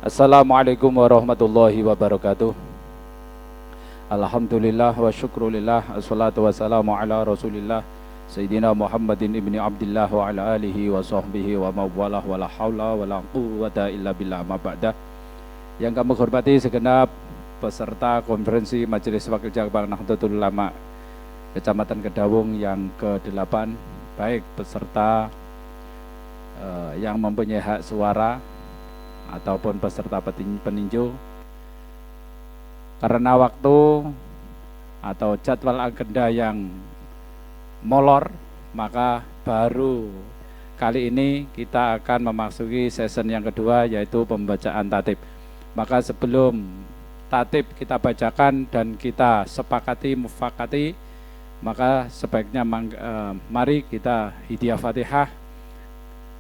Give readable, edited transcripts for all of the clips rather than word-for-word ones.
Assalamualaikum warahmatullahi wabarakatuh. Alhamdulillah wa syukrulillah. Assalatu wassalamu ala rasulillah Sayyidina Muhammadin ibni Abdillah wa ala alihi wa sahbihi wa mawalah wa la hawla wa la quwwata illa billah ma ba'da. Yang kami hormati segenap peserta konferensi Majelis Wakil Cabang Nahdlatul Ulama Kecamatan Kedawung yang ke-8, baik peserta yang mempunyai hak suara ataupun peserta peninjau. Karena waktu atau jadwal agenda yang molor, maka baru kali ini kita akan memasuki season yang kedua, yaitu pembacaan tatib. Maka sebelum tatib kita bacakan dan kita sepakati, mufakati, maka sebaiknya mari kita hidiyah Fatihah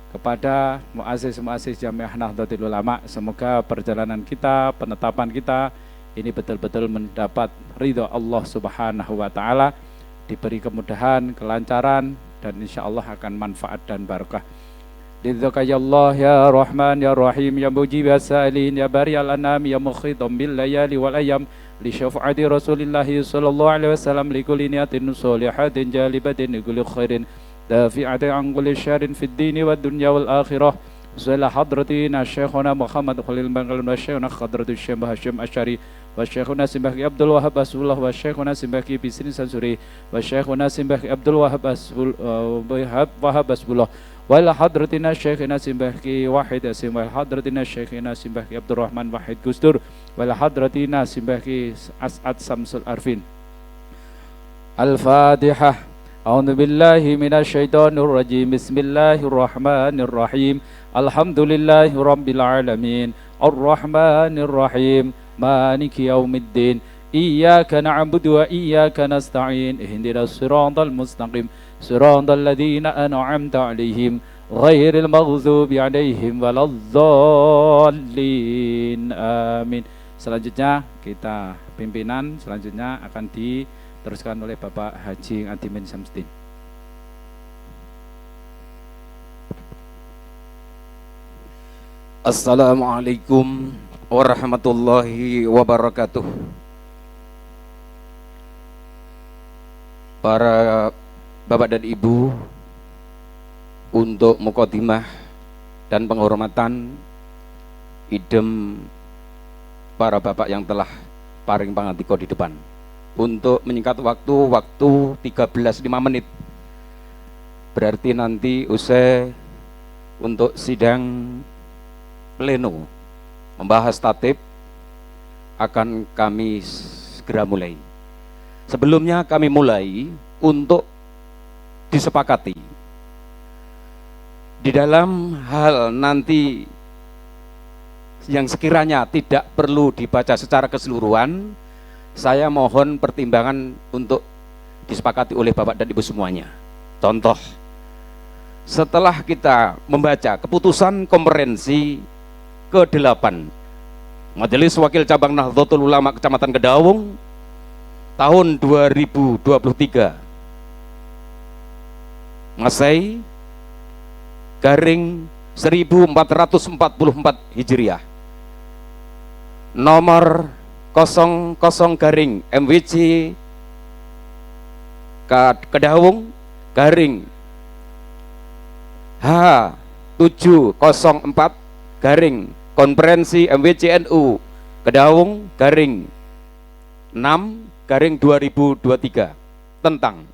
kepada muassis Jamiah Nahdlatul Ulama. Semoga perjalanan kita, penetapan kita ini betul-betul mendapat ridha Allah Subhanahu wa taala, diberi kemudahan, kelancaran, dan insya Allah akan manfaat dan barakah. Lidzaka ya Allah ya Rahman ya Rahim ya mujib as-sa'ilin ya bariyal anam ya mukhidam bil layali wal ayyam li syafaati Rasulillah sallallahu alaihi wasallam li kulli niyatin shalihatin jalibatin li kulli khairin dafi'atin an kulli syarrin fid dini wad dunya wal akhirah. Zala hadratina Syekhuna Muhammad Khalil Bangkal wa Syekhuna Khadratul Syekh Hashim Asy'ari wa Syekhuna Simbaki Abdul Wahab Asbullah wa Syekhuna Simbaki Bisri Sansuri wa Syekhuna Simbaki Abdul Wahab Asbullah wal hadratina Syekhina Simbaki Wahid Asim wal hadratina Syekhina Simbaki Abdurrahman Wahid Gustur wal hadratina Simbaki As'ad Samsul Arfin. Al-Fatihah. A'udzu billahi minasyaitonir rajim. Bismillahirrahmanirrahim. Alhamdulillahi rabbil alamin. Arrahmanir rahim. Maliki yaumiddin. Iyyaka na'budu wa iyyaka nasta'in. Ihdinas siratal mustaqim. Siratal ladzina an'amta 'alaihim ghairil maghdubi 'alaihim waladdallin. Amin. Selanjutnya kita pimpinan selanjutnya akan diteruskan oleh Bapak Haji Adimin Samsudin. Assalamualaikum warahmatullahi wabarakatuh. Para Bapak dan Ibu, untuk mukadimah dan penghormatan idem para Bapak yang telah paring pangandika di depan, untuk menyingkat waktu 13:05 menit. Berarti nanti usai untuk sidang pleno membahas tatib akan kami segera mulai. Sebelumnya kami mulai untuk disepakati di dalam hal nanti yang sekiranya tidak perlu dibaca secara keseluruhan, saya mohon pertimbangan untuk disepakati oleh Bapak dan Ibu semuanya. Contoh, setelah kita membaca keputusan konferensi ke-8 Majelis Wakil Cabang Nahdlatul Ulama Kecamatan Kedawung tahun 2023 Masehi garing 1444 Hijriah nomor 00 garing MWC Kedawung garing H704 garing konferensi MWCNU Kedawung garing 6 garing 2023 tentang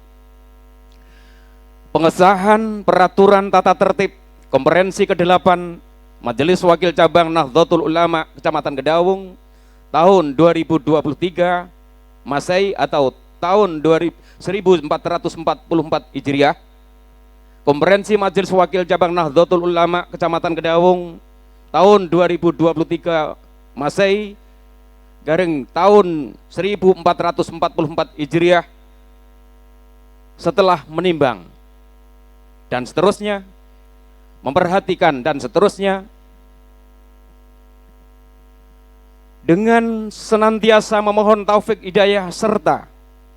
pengesahan peraturan tata tertib konferensi ke-8 Majelis Wakil Cabang Nahdlatul Ulama Kecamatan Kedawung tahun 2023 Masehi atau tahun 1444 Hijriah. Konferensi Majelis Wakil Cabang Nahdlatul Ulama Kecamatan Kedawung tahun 2023 Masehi garing tahun 1444 Hijriah setelah menimbang dan seterusnya, memperhatikan dan seterusnya, dengan senantiasa memohon taufik hidayah serta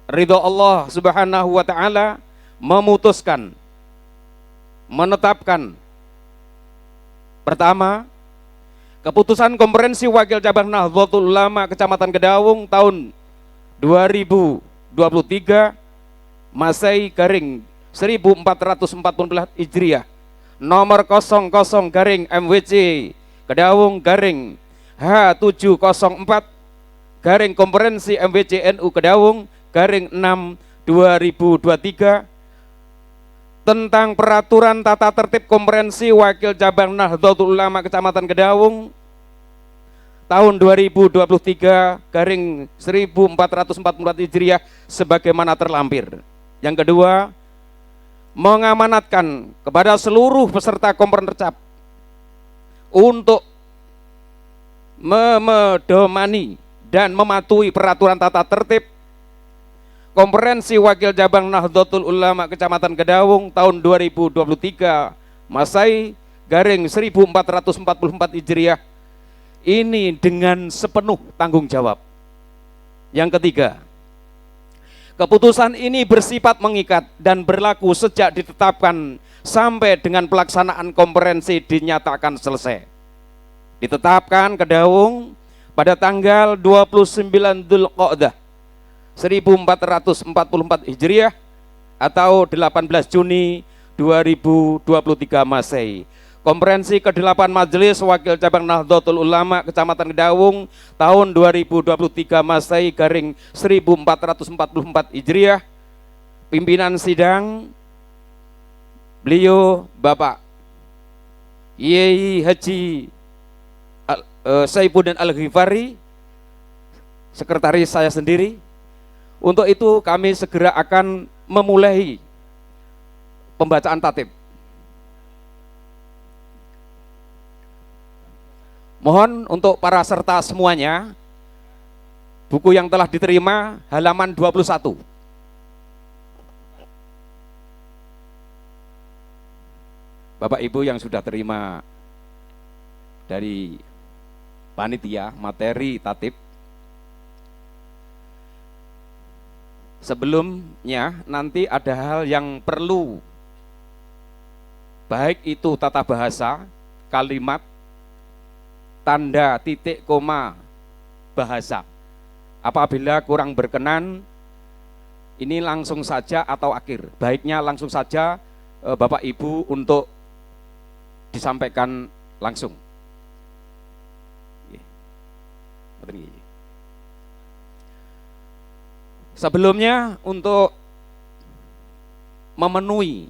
ridho Allah Subhanahu wa taala, memutuskan, menetapkan pertama, Keputusan Konferensi Wakil Cabang Nahdlatul Ulama Kecamatan Kedawung tahun 2023 Masehi garing 1444 Hijriah nomor 00 garing MWC Kedawung garing H704 garing Konferensi MWC NU Kedawung garing 6 2023 tentang peraturan tata tertib Konferensi Wakil Cabang Nahdlatul Ulama Kecamatan Kedawung tahun 2023 garing 1444 Hijriah sebagaimana terlampir. Yang kedua, mengamanatkan kepada seluruh peserta Kompenercap untuk memedomani dan mematuhi peraturan tata tertib Konferensi Wakil Cabang Nahdlatul Ulama Kecamatan Kedawung tahun 2023 Masehi garing 1444 Hijriah ini dengan sepenuh tanggung jawab. Yang ketiga, keputusan ini bersifat mengikat dan berlaku sejak ditetapkan sampai dengan pelaksanaan konferensi dinyatakan selesai. Ditetapkan Kedawung pada tanggal 29 Dzulqa'dah 1444 Hijriah atau 18 Juni 2023 Masehi. Konferensi ke-8 Majelis Wakil Cabang Nahdlatul Ulama Kecamatan Kedawung tahun 2023 Masehi garing 1444 Hijriah. Pimpinan sidang beliau Bapak Yai Haji Saifuddin Al-Ghifari, sekretaris saya sendiri. Untuk itu kami segera akan memulai pembacaan tatib. Mohon untuk para serta semuanya, buku yang telah diterima halaman 21. Bapak Ibu yang sudah terima dari panitia materi tatib, sebelumnya nanti ada hal yang perlu, baik itu tata bahasa, kalimat, tanda titik koma bahasa. Apabila kurang berkenan, ini langsung saja atau akhir. Baiknya langsung saja Bapak Ibu untuk disampaikan langsung. Sebelumnya untuk memenuhi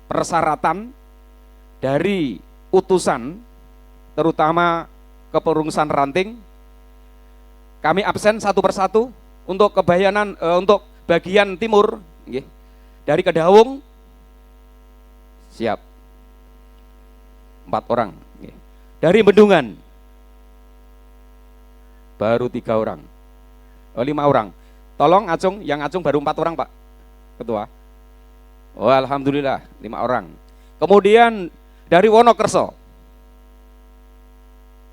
persyaratan dari utusan terutama kepengurusan ranting, kami absen satu persatu untuk kebayanan untuk bagian timur dari Kedawung siap 4 orang, dari Bendungan baru 3 orang, 5 orang. Tolong Acung, yang Acung baru 4 orang Pak Ketua. Oh alhamdulillah 5 orang. Kemudian dari Wonokerso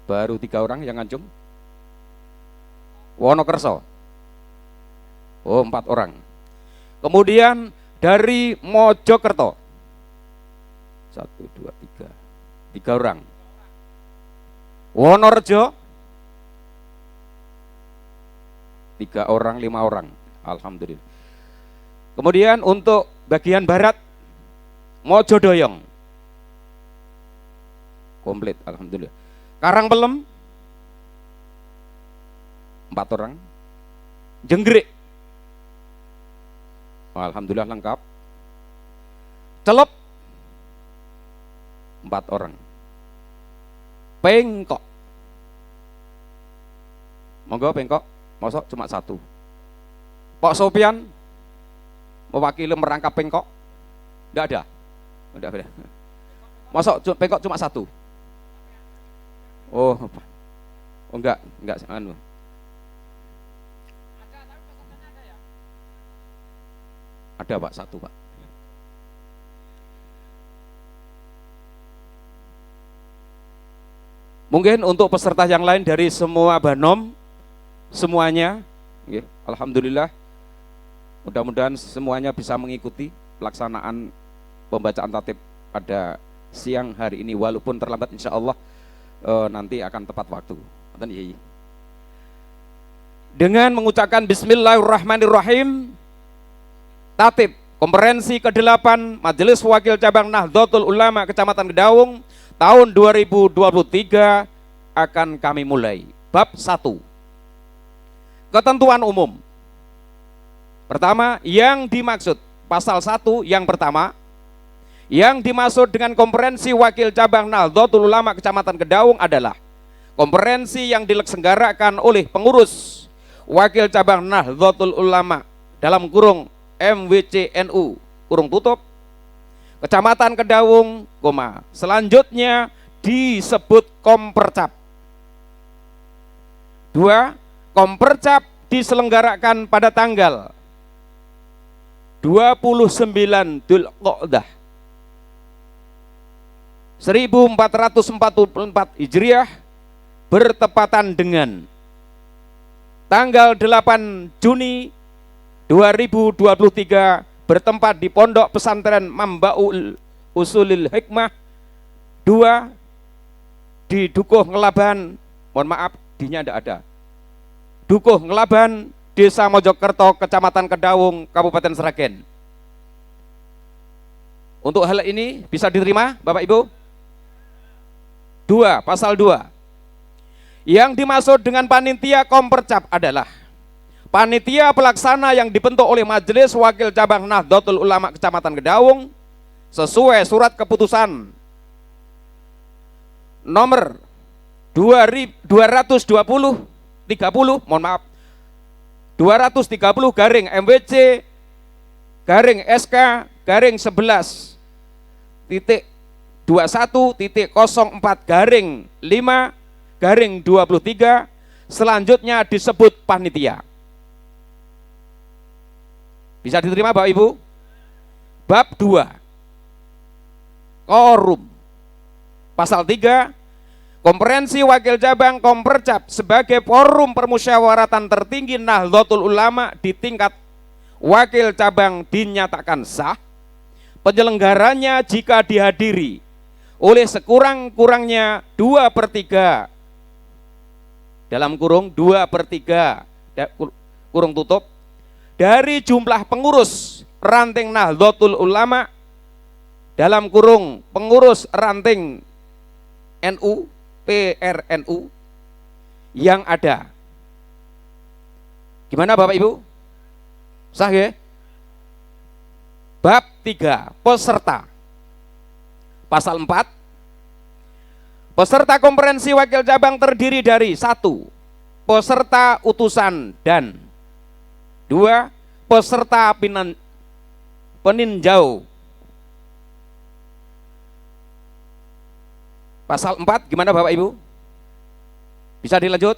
baru 3 orang yang Acung. Wonokerso oh 4 orang. Kemudian dari Mojokerto 1, 2, 3 3 orang. Wonorejo 3 orang, 5 orang, alhamdulillah. Kemudian untuk bagian barat Mojodoyong komplit, alhamdulillah. Karangpelem 4 orang. Jenggrik alhamdulillah lengkap. Celep 4 orang. Pengkok monggo Pengkok, mosok cuma 1. Pak Sopian mewakili merangkap Pengkok? Enggak ada. Enggak ada. Mosok Pengkok cuma 1. Oh enggak anu. Ada Pak, 1 Pak. Mungkin untuk peserta yang lain dari semua Banom semuanya, alhamdulillah, mudah-mudahan semuanya bisa mengikuti pelaksanaan pembacaan tatib pada siang hari ini walaupun terlambat insya Allah. nanti akan tepat waktu. Dengan mengucapkan Bismillahirrahmanirrahim, tatib konferensi ke-8 Majelis Wakil Cabang Nahdlatul Ulama Kecamatan Kedawung tahun 2023 akan kami mulai. Bab 1. Ketentuan umum. Pertama, yang dimaksud pasal 1 yang pertama, yang dimaksud dengan konferensi Wakil Cabang Nahdlatul Ulama Kecamatan Kedawung adalah konferensi yang diselenggarakan oleh pengurus Wakil Cabang Nahdlatul Ulama dalam kurung MWCNU kurung tutup Kecamatan Kedawung, selanjutnya disebut Kompercap. 2. Kompercap diselenggarakan pada tanggal 29 Dzulqa'dah 1444 Hijriah bertepatan dengan tanggal 8 Juni 2023 bertempat di Pondok Pesantren Mambaul Usulil Hikmah 2 di Dukuh Ngelaban, mohon maaf dinya tidak ada, Dukuh Ngelaban, Desa Mojokerto, Kecamatan Kedawung, Kabupaten Sragen. Untuk hal ini bisa diterima Bapak Ibu? 2. Pasal 2. Yang dimaksud dengan panitia Kompercap adalah panitia pelaksana yang dibentuk oleh Majelis Wakil Cabang Nahdlatul Ulama Kecamatan Kedawung sesuai surat keputusan nomor 230 mohon maaf 230 garing MWC garing SK garing 11 titik 21.04 garing 5 garing 23 selanjutnya disebut panitia. Bisa diterima Bapak Ibu? Bab 2. Korum. Pasal 3. Konferensi Wakil Cabang Kompercap sebagai forum permusyawaratan tertinggi Nahdlatul Ulama di tingkat Wakil Cabang dinyatakan sah. Penyelenggaranya jika dihadiri oleh sekurang-kurangnya 2/3 dalam kurung 2/3 kurung tutup dari jumlah pengurus ranting Nahdlatul Ulama dalam kurung pengurus ranting NU PRNU yang ada. Gimana Bapak Ibu? Sah ya? Bab 3. Peserta. Pasal 4. Peserta konferensi wakil cabang terdiri dari 1. Peserta utusan dan 2. Peserta peninjau. Pasal 4 gimana Bapak Ibu? Bisa dilanjut?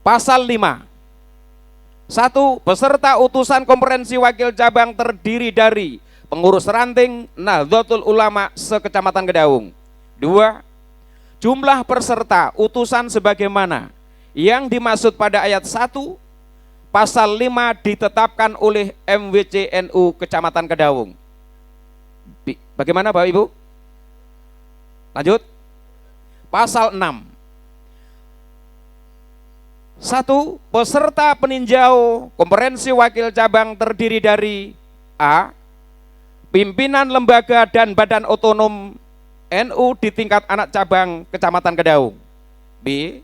Pasal 5. 1. Peserta utusan konferensi wakil cabang terdiri dari pengurus ranting Nahdlatul Ulama sekecamatan Kedawung. 2. Jumlah peserta utusan sebagaimana yang dimaksud pada ayat 1 pasal 5 ditetapkan oleh MWCNU Kecamatan Kedawung. Bagaimana Bapak Ibu? Lanjut. Pasal 6. 1. Peserta peninjau konferensi wakil cabang terdiri dari A. Pimpinan lembaga dan badan otonom NU di tingkat anak cabang Kecamatan Kedawung. B.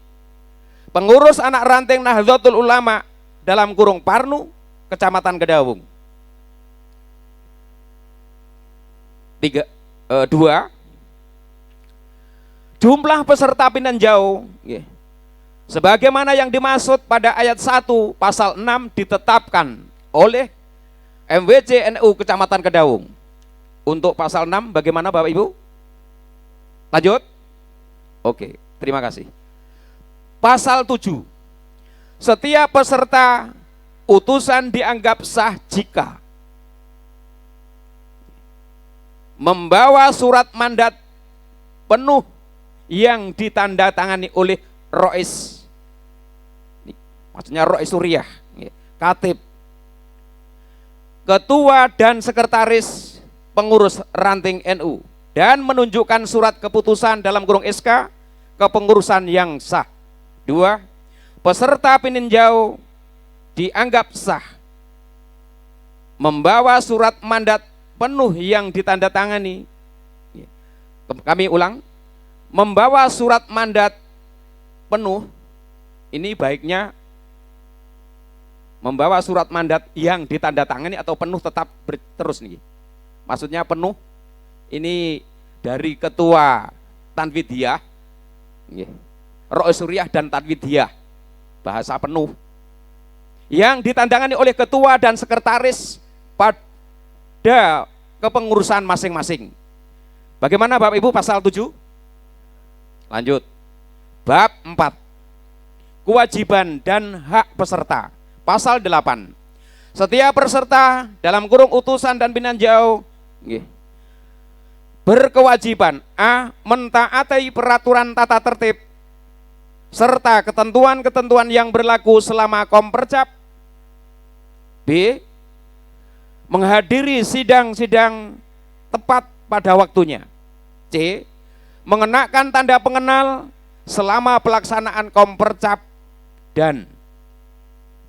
Pengurus anak ranting Nahdlatul Ulama dalam kurung Parnu Kecamatan Kedawung. 2. Jumlah peserta peninjau sebagaimana yang dimaksud pada ayat 1 pasal 6 ditetapkan oleh MWCNU Kecamatan Kedawung. Untuk pasal 6 bagaimana Bapak Ibu? Lanjut. Oke, terima kasih. Pasal 7. Setiap peserta utusan dianggap sah jika membawa surat mandat penuh yang ditandatangani oleh Rois, maksudnya Rois Suriah, Katib, Ketua dan Sekretaris Pengurus Ranting NU dan menunjukkan surat keputusan dalam kurung SK kepengurusan yang sah. 2. Peserta peninjau dianggap sah membawa surat mandat penuh yang ditandatangani. Kami ulang, membawa surat mandat penuh, ini baiknya membawa surat mandat yang ditandatangani atau penuh tetap terus nih. Maksudnya penuh ini dari ketua Tanfidiyah, Ro'is Suriah dan Tanfidiyah, bahasa penuh, yang ditandangani oleh ketua dan sekretaris pada kepengurusan masing-masing. Bagaimana Bapak Ibu pasal 7? Lanjut. Bab 4. Kewajiban dan hak peserta. Pasal 8. Setiap peserta dalam kurung utusan dan peninjau berkewajiban A. Mentaati peraturan tata tertib serta ketentuan-ketentuan yang berlaku selama Kompercap. B. Menghadiri sidang-sidang tepat pada waktunya. C. Mengenakan tanda pengenal selama pelaksanaan Kompercap. Dan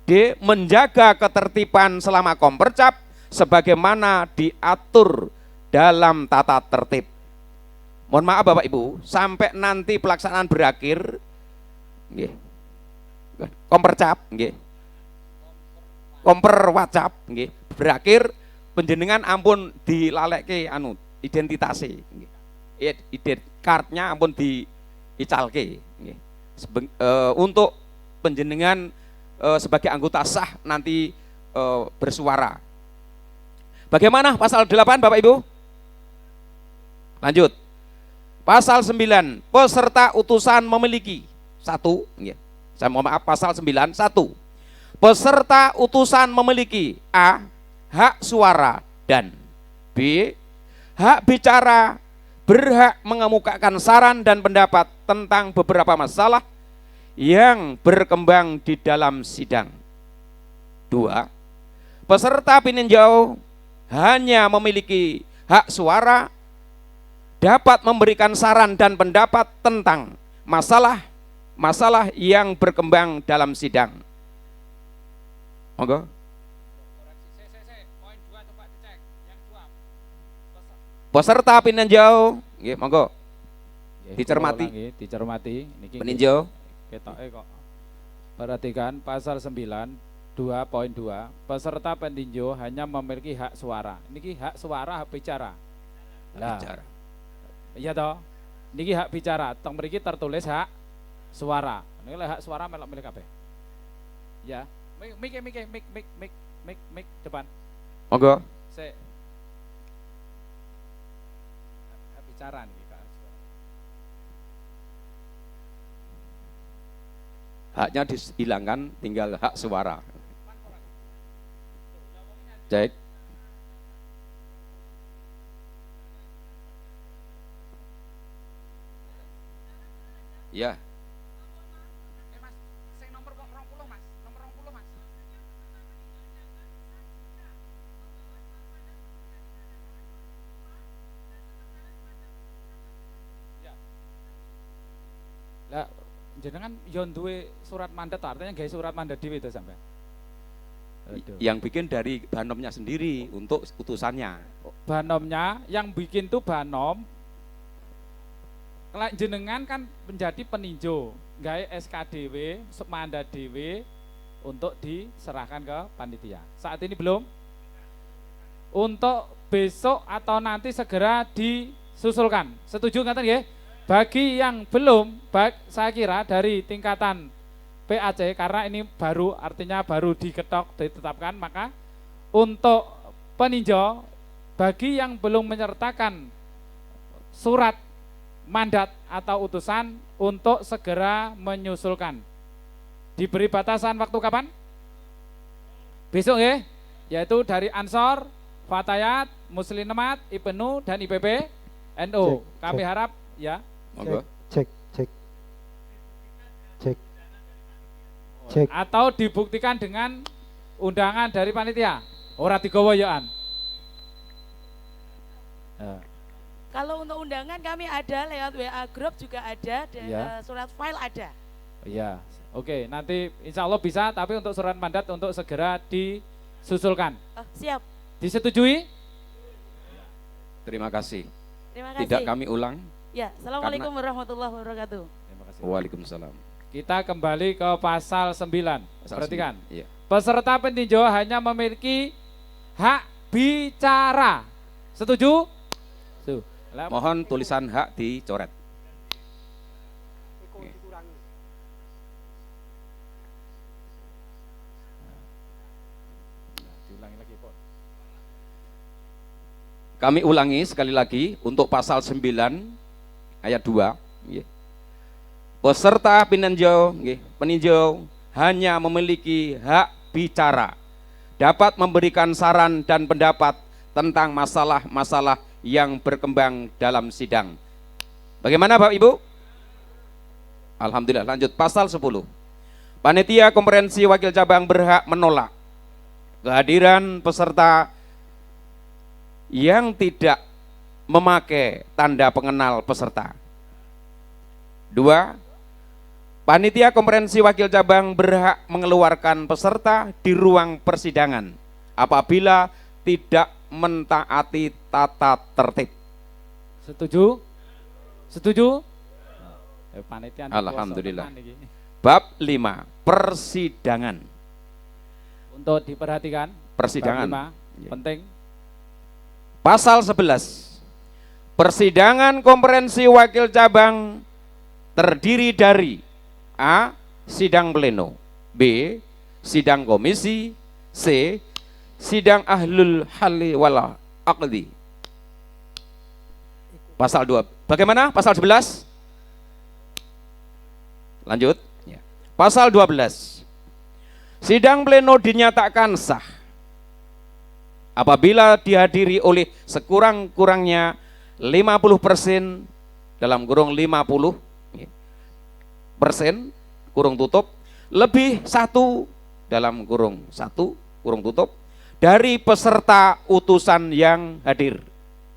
D. Menjaga ketertiban selama Kompercap sebagaimana diatur dalam tata tertib. Mohon maaf Bapak Ibu, sampai nanti pelaksanaan berakhir, Kompercap, Komperwacap, berakhir, penjenengan ampun dilaleke identitasnya, kartnya ampun diicalke, untuk penjenengan sebagai anggota sah nanti bersuara. Bagaimana pasal 8 Bapak Ibu? Lanjut. Pasal 9, peserta utusan memiliki satu, saya mohon maaf, pasal 9, 1. Peserta utusan memiliki A. Hak suara dan B. Hak bicara, berhak mengemukakan saran dan pendapat tentang beberapa masalah yang berkembang di dalam sidang. 2. Peserta peninjau hanya memiliki hak suara, dapat memberikan saran dan pendapat tentang masalah yang berkembang dalam sidang. Monggo. Peserta peninjau, monggo. Dicermati. Dicermati. Peninjau. Ketoke kok. Perhatikan pasal 9 2.2. Peserta peninjau hanya memiliki hak suara. Niki hak suara, hak bicara. Nah, Bicara. iya toh. Niki hak bicara. Teng mriki tertulis hak suara. Niki hak suara melok milik kabeh. Ya. Mik depan. Monggo. Sik. Hak bicara niki Kak. Haknya dihilangkan, tinggal hak suara. Cek. Ya. Mas, sing nomor 20 Mas, nomor 20 Mas. Ya. Lah jenengan yo duwe surat mandat, artinya gawe surat mandat dhewe to sampean. Yang bikin dari banomnya sendiri untuk utusannya. Banomnya yang bikin tuh banom. Kalau jenengan kan menjadi peninjau, gawe SKDW, mandat DW untuk diserahkan ke panitia. Saat ini belum. Untuk besok atau nanti segera disusulkan. Setuju ngaten nggih? Bagi yang belum, saya kira dari tingkatan PAC, karena ini baru, artinya baru diketok, ditetapkan, maka untuk peninjau, bagi yang belum menyertakan surat mandat atau utusan untuk segera menyusulkan. Diberi batasan waktu kapan? Besok ya, yaitu dari Ansor, Fatayat, Muslimat, IPNU, dan IPB, NU. Kami harap ya. Monggo. Cek. Atau dibuktikan dengan undangan dari panitia. Ora digawa yoan. Kalau untuk undangan kami ada lewat WA Group juga ada, dan Ya. surat file ada. Iya, oke. Nanti insya Allah bisa, tapi untuk surat mandat untuk segera disusulkan. Oh, siap. Disetujui? Terima kasih. Terima kasih. Tidak kami ulang. Ya, assalamualaikum warahmatullahi wabarakatuh. Terima kasih. Waalaikumsalam. Kita kembali ke pasal 9. Perhatikan. Iya. Peserta peninjau hanya memiliki hak bicara. Setuju? Setuju. Mohon tulisan hak dicoret. Diulangi lagi, Pak. Kami ulangi sekali lagi untuk pasal 9 ayat 2. Nggih. Peserta peninjau, peninjau hanya memiliki hak bicara, dapat memberikan saran dan pendapat tentang masalah-masalah yang berkembang dalam sidang. Bagaimana Bapak Ibu? Alhamdulillah. Lanjut pasal 10. Panitia Konferensi Wakil Cabang berhak menolak kehadiran peserta yang tidak memakai tanda pengenal peserta. 2. Panitia Konferensi Wakil Cabang berhak mengeluarkan peserta di ruang persidangan apabila tidak mentaati tata tertib. Setuju? Setuju? Panitia Alhamdulillah. kuasa tenan iki. Bab 5, persidangan. Untuk diperhatikan. Persidangan. Bab 5, Ya. penting. Pasal 11. Persidangan Konferensi Wakil Cabang terdiri dari A. Sidang pleno, B. Sidang komisi, C. Sidang ahlul halli wal aqdi. Pasal 2. Bagaimana? Pasal 11? Lanjut. Ya. Pasal 12. Sidang pleno dinyatakan sah apabila dihadiri oleh sekurang-kurangnya 50% dalam kurung 50% kurung tutup lebih 1 dalam kurung 1 kurung tutup dari peserta utusan yang hadir.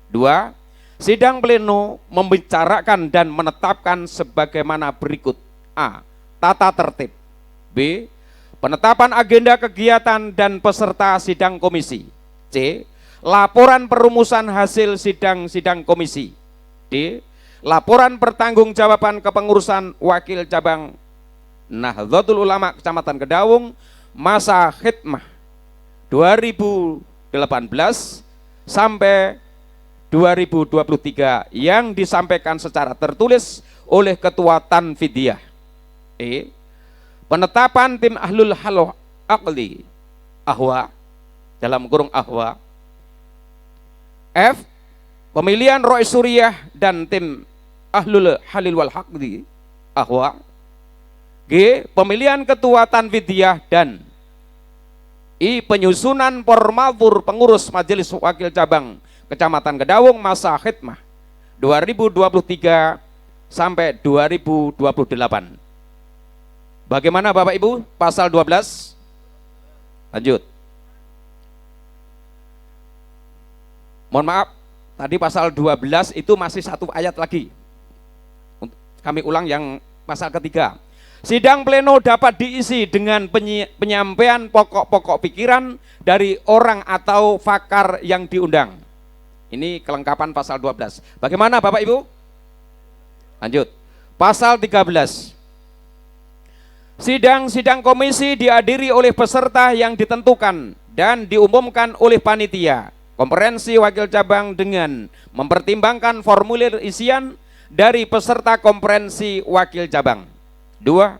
2. Sidang pleno membicarakan dan menetapkan sebagaimana berikut. A. Tata tertib. B. Penetapan agenda kegiatan dan peserta sidang komisi. C. Laporan perumusan hasil sidang-sidang komisi. D. Laporan pertanggungjawaban kepengurusan wakil cabang Nahdlatul Ulama Kecamatan Kedawung masa khidmah 2018 sampai 2023 yang disampaikan secara tertulis oleh Ketua Tanfidiyah. E. Penetapan tim ahlul hal aqli ahwa dalam kurung ahwa. F. Pemilihan Rois Suriah dan tim ahlul halil wal haqdi ahwa. G. Pemilihan Ketua Tanfidiyah dan I. Penyusunan formatur pengurus Majelis Wakil Cabang Kecamatan Kedawung masa khidmah 2023 sampai 2028. Bagaimana Bapak Ibu? Pasal 12. Lanjut. Mohon maaf, tadi pasal 12 itu masih 1 ayat lagi. Kami ulang yang pasal ketiga. Sidang pleno dapat diisi dengan penyampaian pokok-pokok pikiran dari orang atau fakar yang diundang. Ini kelengkapan pasal 12. Bagaimana Bapak Ibu? Lanjut. Pasal 13. Sidang-sidang komisi dihadiri oleh peserta yang ditentukan dan diumumkan oleh panitia Konferensi Wakil Cabang dengan mempertimbangkan formulir isian dari peserta Konferensi Wakil Cabang. 2.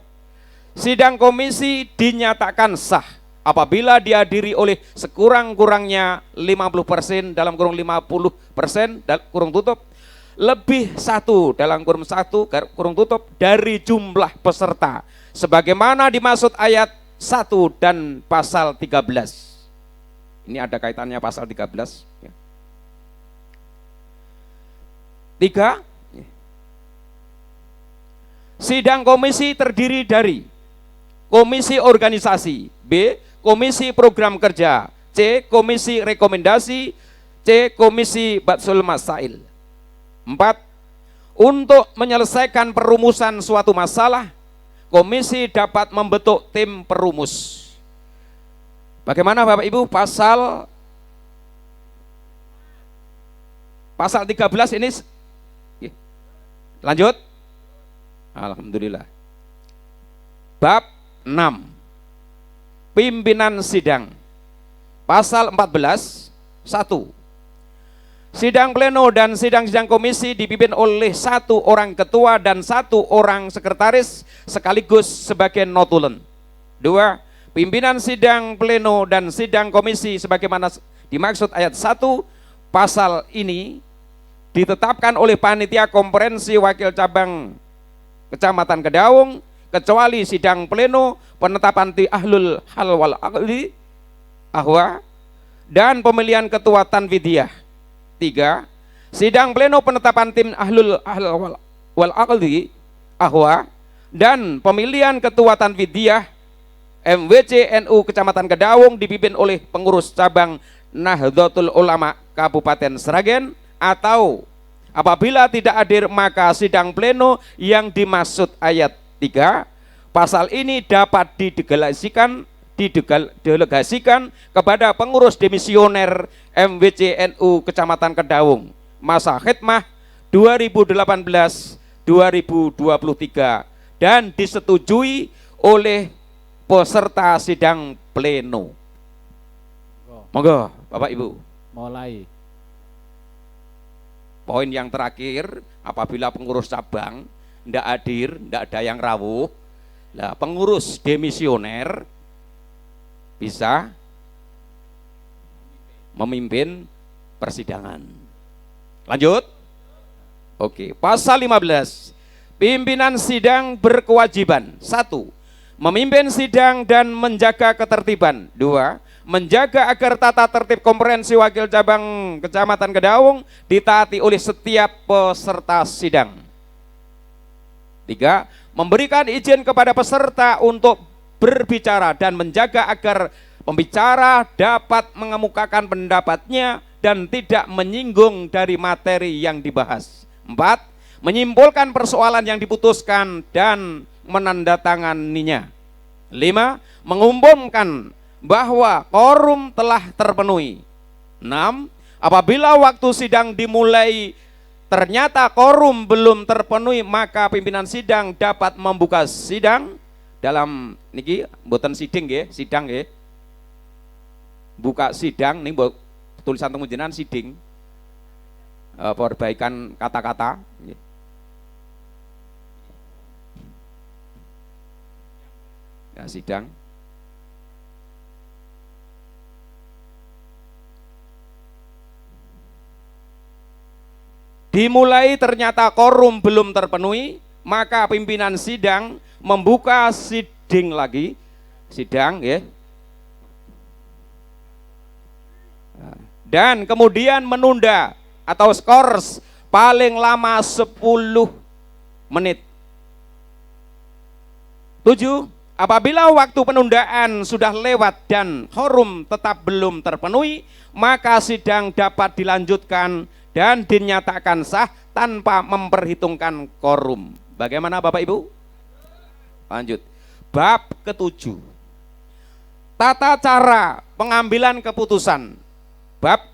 Sidang komisi dinyatakan sah apabila dihadiri oleh sekurang-kurangnya 50% dalam kurung 50% kurung tutup lebih 1 dalam kurung 1 kurung tutup dari jumlah peserta sebagaimana dimaksud ayat 1 dan pasal 13. Ini ada kaitannya pasal 13 ya. 3. Sidang komisi terdiri dari komisi organisasi, B. Komisi program kerja, C. Komisi rekomendasi, C. Komisi Batsul Masail. 4. Untuk menyelesaikan perumusan suatu masalah, komisi dapat membentuk tim perumus. Bagaimana Bapak Ibu pasal 13 ini? Lanjut. Alhamdulillah. Bab 6. Pimpinan sidang. Pasal 14, 1. Sidang pleno dan sidang-sidang komisi dipimpin oleh 1 orang ketua dan 1 orang sekretaris sekaligus sebagai notulen. 2. Pimpinan sidang pleno dan sidang komisi sebagaimana dimaksud ayat 1 pasal ini ditetapkan oleh panitia konferensi wakil cabang Kecamatan Kedaung, kecuali sidang pleno penetapan di ahlul hal wal aqli ahwa dan pemilihan ketua tanfidiyah. 3. Sidang pleno penetapan tim ahlul hal wal aqli ahwa dan pemilihan ketua tanfidiyah MWC NU Kecamatan Kedaung dipimpin oleh pengurus cabang Nahdlatul Ulama Kabupaten Sragen, atau apabila tidak hadir maka sidang pleno yang dimaksud ayat 3 pasal ini dapat didelegasikan kepada pengurus demisioner MWC NU Kecamatan Kedaung masa khidmah 2018-2023 dan disetujui oleh peserta sidang pleno. Monggo Bapak Ibu. Mulai. Poin yang terakhir, apabila pengurus cabang tidak hadir, tidak ada yang rawuh, lah pengurus demisioner bisa memimpin persidangan. Lanjut. Oke, pasal 15. Pimpinan sidang berkewajiban 1. Memimpin sidang dan menjaga ketertiban. 2. Menjaga agar tata tertib konferensi wakil cabang Kecamatan Kedaung ditaati oleh setiap peserta sidang. 3. Memberikan izin kepada peserta untuk berbicara dan menjaga agar pembicara dapat mengemukakan pendapatnya dan tidak menyinggung dari materi yang dibahas. 4. Menyimpulkan persoalan yang diputuskan dan menandatanganinya. 5. Mengumumkan bahwa quorum telah terpenuhi. 6. Apabila waktu sidang dimulai ternyata quorum belum terpenuhi, maka pimpinan sidang dapat membuka sidang dalam niki mboten siding nggih, sidang nggih. Buka sidang ning tulisan temu jenengan siding. Perbaikan kata-kata nggih. Ya, sidang. Dimulai ternyata quorum belum terpenuhi, maka pimpinan sidang membuka sidang lagi, sidang ya. Dan kemudian menunda atau skors paling lama 10 menit. 7. Apabila waktu penundaan sudah lewat dan quorum tetap belum terpenuhi, maka sidang dapat dilanjutkan dan dinyatakan sah tanpa memperhitungkan quorum. Bagaimana Bapak Ibu? Lanjut. Bab ke-7. Tata cara pengambilan keputusan. Bab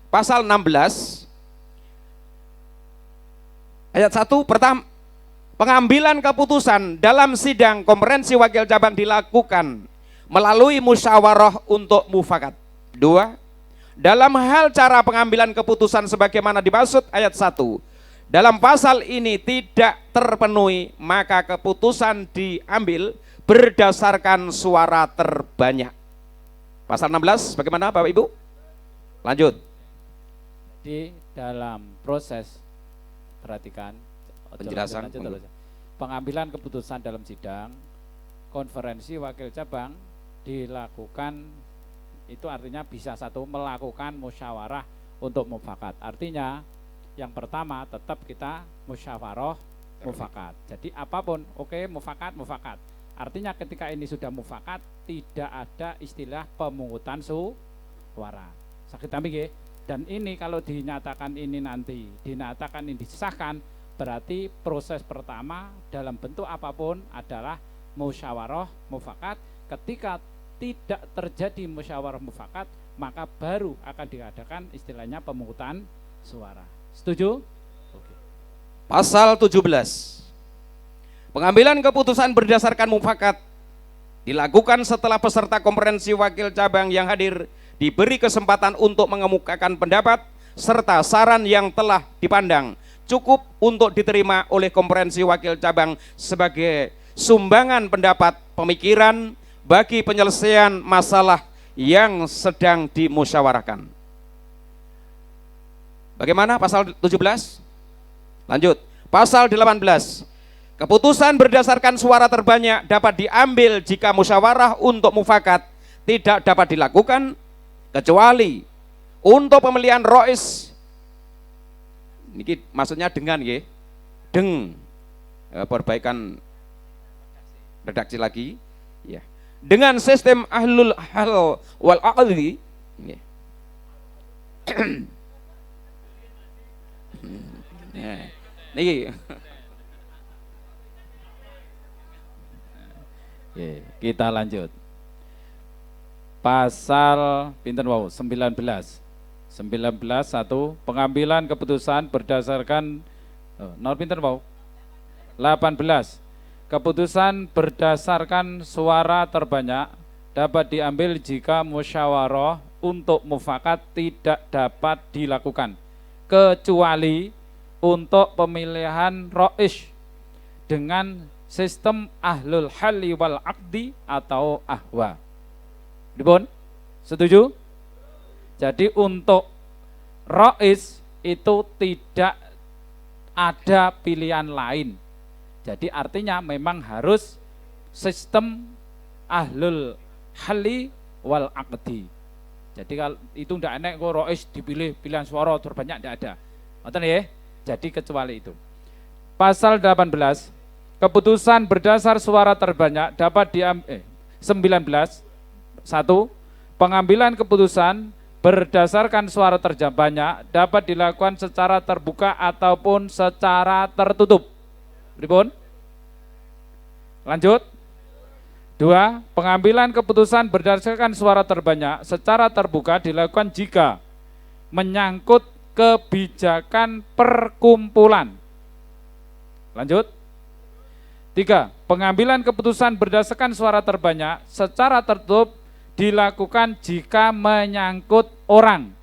pasal 16 ayat 1 pertama. Pengambilan keputusan dalam sidang konferensi wakil cabang dilakukan melalui musyawarah untuk mufakat. 2. Dalam hal cara pengambilan keputusan sebagaimana dimaksud ayat 1, dalam pasal ini tidak terpenuhi, maka keputusan diambil berdasarkan suara terbanyak. Pasal 16 bagaimana Bapak Ibu? Lanjut. Di dalam proses, perhatikan penjelasan pengambilan keputusan dalam sidang konferensi wakil cabang dilakukan, itu artinya bisa satu melakukan musyawarah untuk mufakat. Artinya yang pertama tetap kita musyawarah mufakat. Jadi apapun oke, mufakat. Artinya ketika ini sudah mufakat tidak ada istilah pemungutan suara. Sakit tampi nggih. Dan ini kalau dinyatakan ini nanti, dinyatakan ini disahkan, berarti proses pertama dalam bentuk apapun adalah musyawarah mufakat. Ketika tidak terjadi musyawarah mufakat, maka baru akan diadakan istilahnya pemungutan suara. Setuju? Oke. Pasal 17. Pengambilan keputusan berdasarkan mufakat dilakukan setelah peserta konferensi wakil cabang yang hadir diberi kesempatan untuk mengemukakan pendapat serta saran yang telah dipandang cukup untuk diterima oleh konferensi wakil cabang sebagai sumbangan pendapat pemikiran bagi penyelesaian masalah yang sedang dimusyawarahkan. Bagaimana pasal 17? Lanjut. Pasal 18. Keputusan berdasarkan suara terbanyak dapat diambil jika musyawarah untuk mufakat tidak dapat dilakukan kecuali untuk pemilihan rois. Ini maksudnya dengan ya, perbaikan redaksi lagi ya. Dengan sistem ahlul hal wal aqdi ya. Niki. Kita lanjut. Pasal pinten wau 19. 19 pengambilan keputusan berdasarkan nomor pinten wau 18. Keputusan berdasarkan suara terbanyak dapat diambil jika musyawarah untuk mufakat tidak dapat dilakukan kecuali untuk pemilihan rois dengan sistem ahlul halli wal aqdi atau ahwa. Dipun? Setuju? Jadi untuk rois itu tidak ada pilihan lain. Jadi artinya memang harus sistem ahlul halli wal aqdi. Jadi kalau itu tidak enak kok rois dipilih pilihan suara terbanyak, tidak ada. Ngoten ya? Jadi kecuali itu. Pasal 18, keputusan berdasar suara terbanyak dapat diambil 19. 1. Pengambilan keputusan berdasarkan suara terbanyak dapat dilakukan secara terbuka ataupun secara tertutup. Pripun? Lanjut. 2. Pengambilan keputusan berdasarkan suara terbanyak secara terbuka dilakukan jika menyangkut kebijakan perkumpulan. Lanjut. 3. Pengambilan keputusan berdasarkan suara terbanyak secara tertutup dilakukan jika menyangkut orang.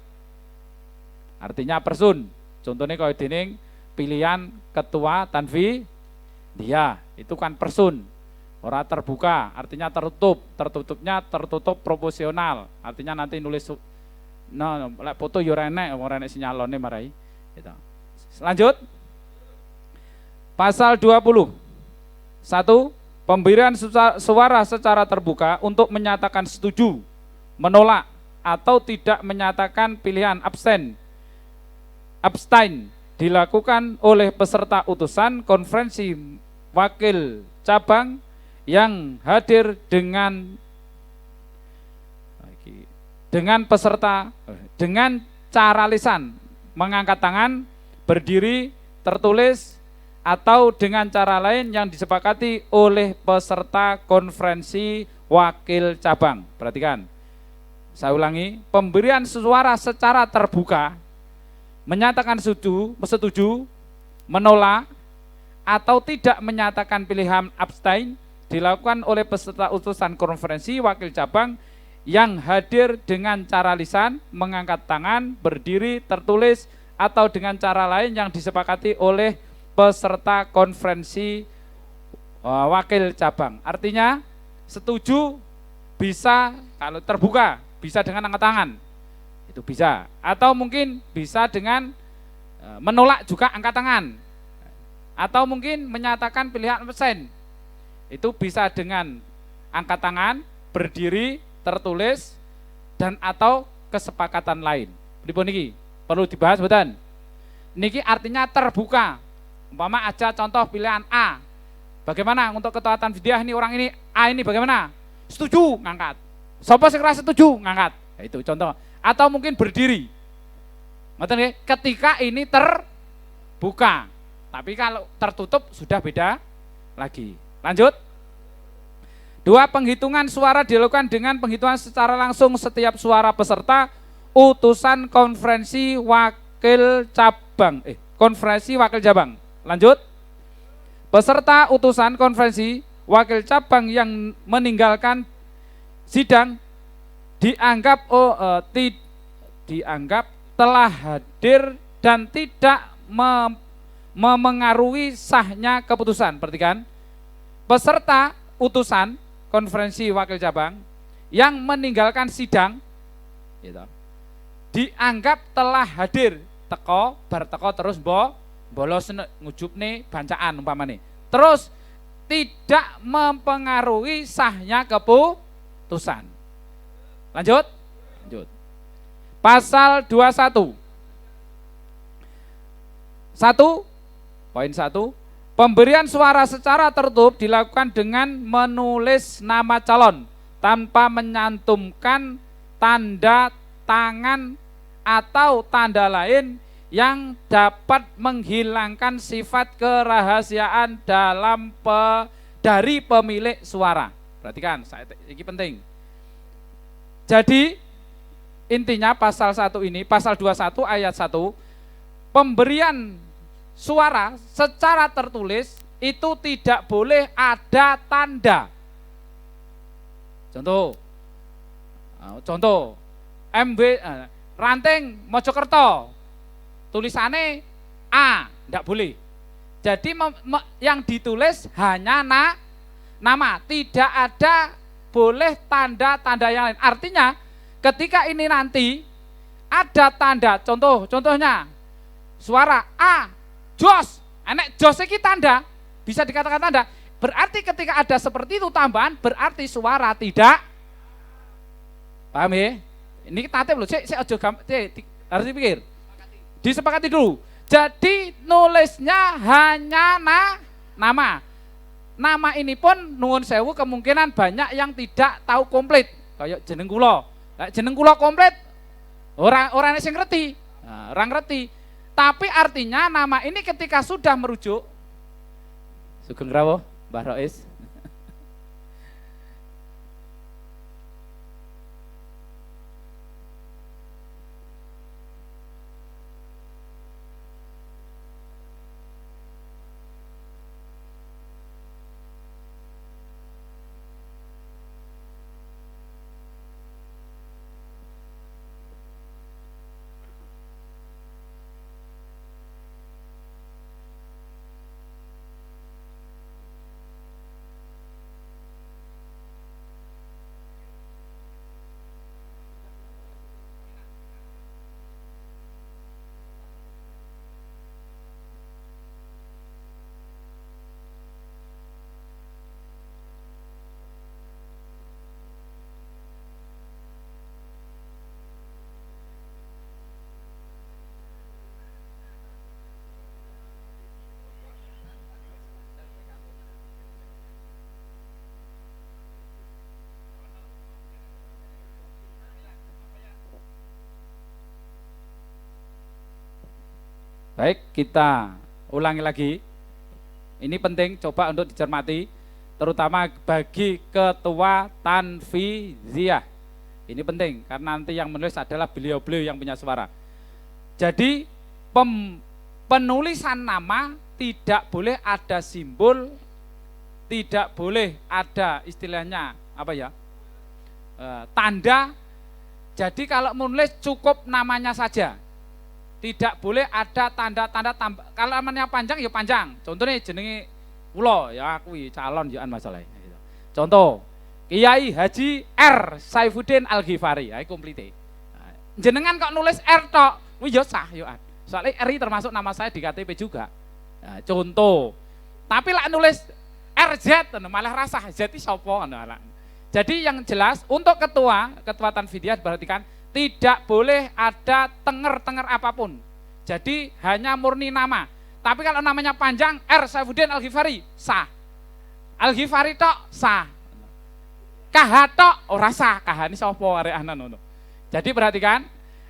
Artinya person. Contohnya kalau dening pilihan ketua tanfi dia itu kan person. Ora terbuka, artinya tertutup. Tertutupnya tertutup proporsional. Artinya nanti nulis lek foto yo ora enek sinyalone marai. Gitu. Lanjut. Pasal 20. 1. Pemberian suara secara terbuka untuk menyatakan setuju, menolak, atau tidak menyatakan pilihan abstain dilakukan oleh peserta utusan konferensi wakil cabang yang hadir dengan peserta dengan cara lisan, mengangkat tangan, berdiri, tertulis, atau dengan cara lain yang disepakati oleh peserta konferensi wakil cabang. Perhatikan, saya ulangi, pemberian suara secara terbuka, menyatakan setuju, menolak, atau tidak menyatakan pilihan abstain dilakukan oleh peserta utusan konferensi wakil cabang yang hadir dengan cara lisan, mengangkat tangan, berdiri, tertulis, atau dengan cara lain yang disepakati oleh peserta konferensi wakil cabang. Artinya setuju bisa kalau terbuka, bisa dengan angkat tangan, itu bisa. Atau mungkin bisa dengan menolak juga angkat tangan. Atau mungkin menyatakan pilihan abstain, itu bisa dengan angkat tangan, berdiri, tertulis, dan atau kesepakatan lain. Pripun niki? Perlu dibahas betul. Niki artinya terbuka. Umpama aja contoh pilihan A. Bagaimana untuk ketua tanfidiah ini orang ini A ini bagaimana? Setuju, ngangkat. Sopo sing ora setuju, ngangkat. Nah, itu contoh. Atau mungkin berdiri. Ngoten nggih, ketika ini terbuka. Tapi kalau tertutup sudah beda lagi. Lanjut. 2. Penghitungan suara dilakukan dengan penghitungan secara langsung setiap suara peserta utusan konferensi wakil cabang. Konferensi wakil cabang. Lanjut. Peserta utusan konferensi wakil cabang yang meninggalkan sidang dianggap dianggap telah hadir dan tidak memengaruhi sahnya keputusan. Perhatikan. Peserta utusan konferensi wakil cabang yang meninggalkan sidang gitu, dianggap telah hadir teko bar teko terus bolos ngujubne bancaan umpamane. Terus tidak mempengaruhi sahnya keputusan. Lanjut. Pasal 21. 1. Pemberian suara secara tertutup dilakukan dengan menulis nama calon tanpa menyantumkan tanda tangan atau tanda lain yang dapat menghilangkan sifat kerahasiaan dari pemilik suara. Perhatikan, ini penting. Jadi intinya pasal 1 ini, pasal 21 ayat 1, pemberian suara secara tertulis itu tidak boleh ada tanda. Contoh Ranting Mojokerto tulisannya A, tidak boleh. Jadi yang ditulis hanya nama, tidak ada boleh tanda-tanda yang lain. Artinya ketika ini nanti ada tanda, contohnya suara A jos, enek jos iki tanda, bisa dikatakan tanda. Berarti ketika ada seperti itu tambahan, berarti suara tidak. Paham ya? Ini tatip loh, harus dipikir. Disepakati dulu. Jadi nulisnya hanya nama. Nama ini pun nuwun sewu kemungkinan banyak yang tidak tahu komplit. Kayak jeneng kula. Jeneng kula komplit, orang sing ngerti. Orang ngerti. Tapi artinya nama ini ketika sudah merujuk Sugeng Rawuh, Mbah Rois. Baik, kita ulangi lagi. Ini penting, coba untuk dicermati, terutama bagi ketua tanfiziyah. Ini penting, karena nanti yang menulis adalah beliau-beliau yang punya suara. Jadi, penulisan nama tidak boleh ada simbol, tidak boleh ada istilahnya tanda. Jadi kalau menulis cukup namanya saja. Tidak boleh ada tanda-tanda tambah. Kalau namanya panjang ya panjang. Contohnya jenenge kula ya kuwi calon ya masalah. Contoh Kiai Haji R Saifuddin Al-Ghifari, ya komplite. Jenengan kok nulis R tok, kuwi ya sah ya. Soalnya R termasuk nama saya di KTP juga. Nah, contoh. Tapi lek nulis RZ malah rasa Z itu sapa. Jadi yang jelas untuk ketua tanfidiyah perhatikan tidak boleh ada tenger-tenger apapun. Jadi hanya murni nama. Tapi kalau namanya panjang R Saifuddin Al-Ghifari sah. Al-Ghifari tok sah. KH tok ora sah. KH ini sapa arek anan ngono. Jadi perhatikan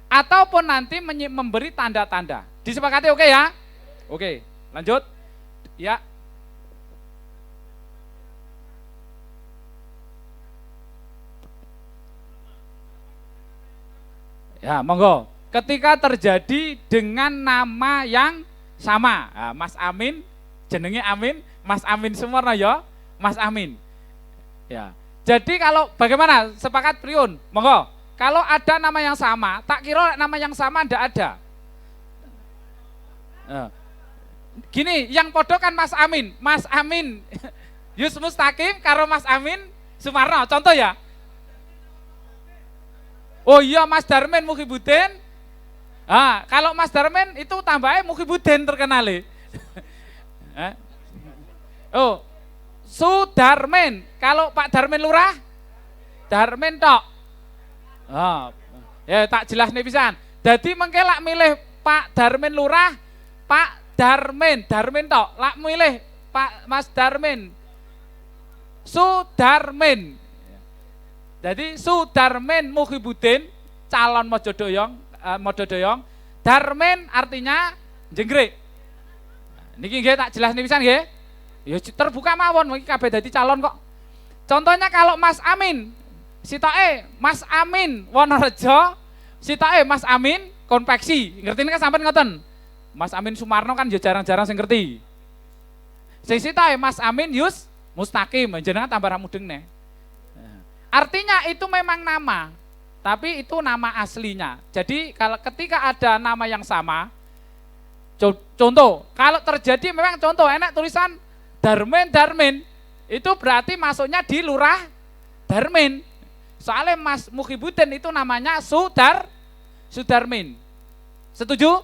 ataupun nanti memberi tanda-tanda. Disepakati oke ya? Oke, lanjut. Ya. Ya, monggo. Ketika terjadi dengan nama yang sama, nah, Mas Amin, jenenge Amin, Mas Amin Sumarno ya, Mas Amin. Ya. Jadi kalau bagaimana? Sepakat Priun? Monggo. Kalau ada nama yang sama, tak kira nama yang sama ndak ada. Gini, yang podo kan Mas Amin Yus Mustaqim karo Mas Amin Sumarno, contoh ya. Oh iya Mas Darmin Mukhibudin. Kalau Mas Darmin itu tambahnya Mukhibudin terkenal. Oh, Sudarmin. Kalau Pak Darmin Lurah, Darmin tok. Ya tak jelas nih pisan. Jadi mengkelak milih Pak Darmin Lurah, Pak Darmin tok. Lak milih Pak Mas Darmin, Sudarmin. Jadi Sudarmin Mukhibudin calon Mojodoyong, Darmin artinya jenggrek. Niki nggih tak jelas nih pisan nggih. Ya terbuka mawon iki kabeh dadi calon kok. Contohnya kalau Mas Amin, sitoke Mas Amin Wonorejo, sitoke Mas Amin konveksi. Ngerti kan sampean ngoten? Mas Amin Sumarno kan ya jarang-jarang sing ngerti. Sing sitoke Mas Amin Yus Mustaqim, jenengan tambah ra mudeng neh. Artinya itu memang nama, tapi itu nama aslinya. Jadi kalau ketika ada nama yang sama, contoh, kalau terjadi memang contoh enak tulisan Darmin, itu berarti masuknya di Lurah Darmin. Soalnya Mas Mukhibudin itu namanya Sudarmin. Setuju?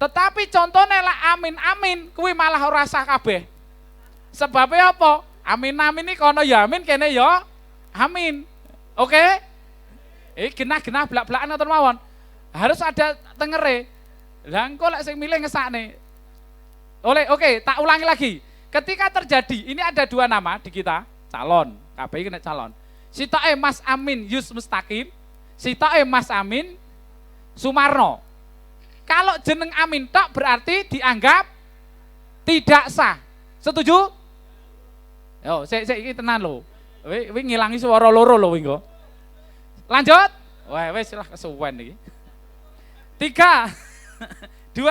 Tetapi contohnya lah Amin, kuwi malah ora sah kabeh. Sebabnya apa? Amin ini kono ya amin kene ya amin. Oke? Genah blak-blakan ngoten mawon. Harus ada tengere. Lah engko lek sing milih ngesakne. Oke, tak ulangi lagi. Ketika terjadi, ini ada dua nama di kita, calon, kabeh kena calon. Sitoke Mas Amin Yus Mustaqim, sitoke Mas Amin Sumarno. Kalau jeneng Amin tok berarti dianggap tidak sah. Setuju? Yo, sik iki tenan lho. Kowe ngilangi swara loro lho engko. Lanjut. Wis lah kesuwen iki. 3 2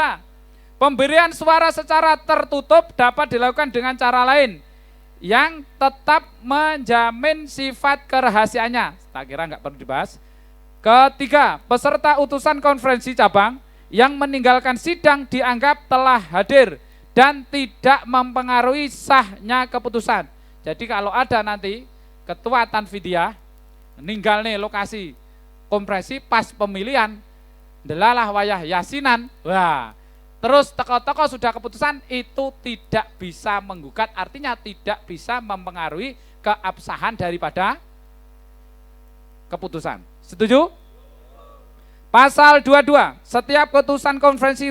Pemberian suara secara tertutup dapat dilakukan dengan cara lain yang tetap menjamin sifat kerahasiaannya. Tak kira enggak perlu dibahas. Ketiga, peserta utusan konferensi cabang yang meninggalkan sidang dianggap telah hadir dan tidak mempengaruhi sahnya keputusan. Jadi kalau ada nanti ketua Tanfidiyah ninggal nih lokasi konferensi pas pemilihan, delalah wayah yasinan, wah, terus teko-teko sudah keputusan, itu tidak bisa menggugat, artinya tidak bisa mempengaruhi keabsahan daripada keputusan. Setuju? Pasal 22, setiap keputusan konferensi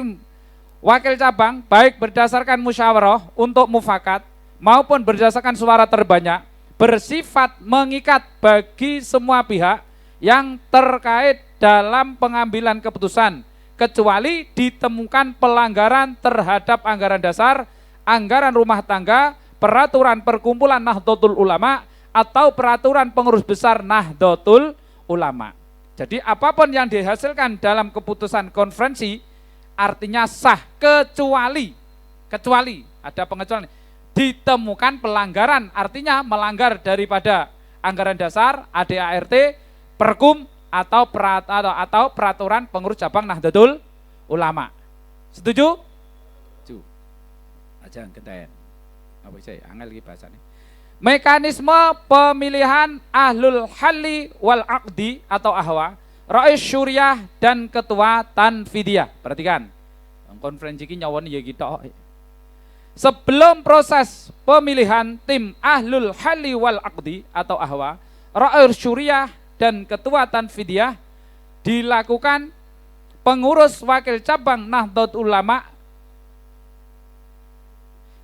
wakil cabang baik berdasarkan musyawarah untuk mufakat maupun berdasarkan suara terbanyak bersifat mengikat bagi semua pihak yang terkait dalam pengambilan keputusan kecuali ditemukan pelanggaran terhadap anggaran dasar, anggaran rumah tangga, peraturan perkumpulan Nahdlatul Ulama atau peraturan pengurus besar Nahdlatul Ulama. Jadi apapun yang dihasilkan dalam keputusan konferensi artinya sah kecuali ada pengecualian. Ditemukan pelanggaran, artinya melanggar daripada anggaran dasar, ADART, Perkum atau peraturan pengurus cabang Nahdlatul Ulama. Setuju? Setuju. Aja kentaen. Apa sih? Angel iki bahasane. Mekanisme pemilihan ahlul halli wal aqdi atau ahwa, rais syuriah dan ketua Tanfidiyah. Perhatikan. Konferensi iki nyawon ya gitu. Sebelum proses pemilihan tim ahlul halli wal aqdi atau ahwa, rais syuriah dan ketua Tanfidiyah dilakukan pengurus wakil cabang Nahdlatul Ulama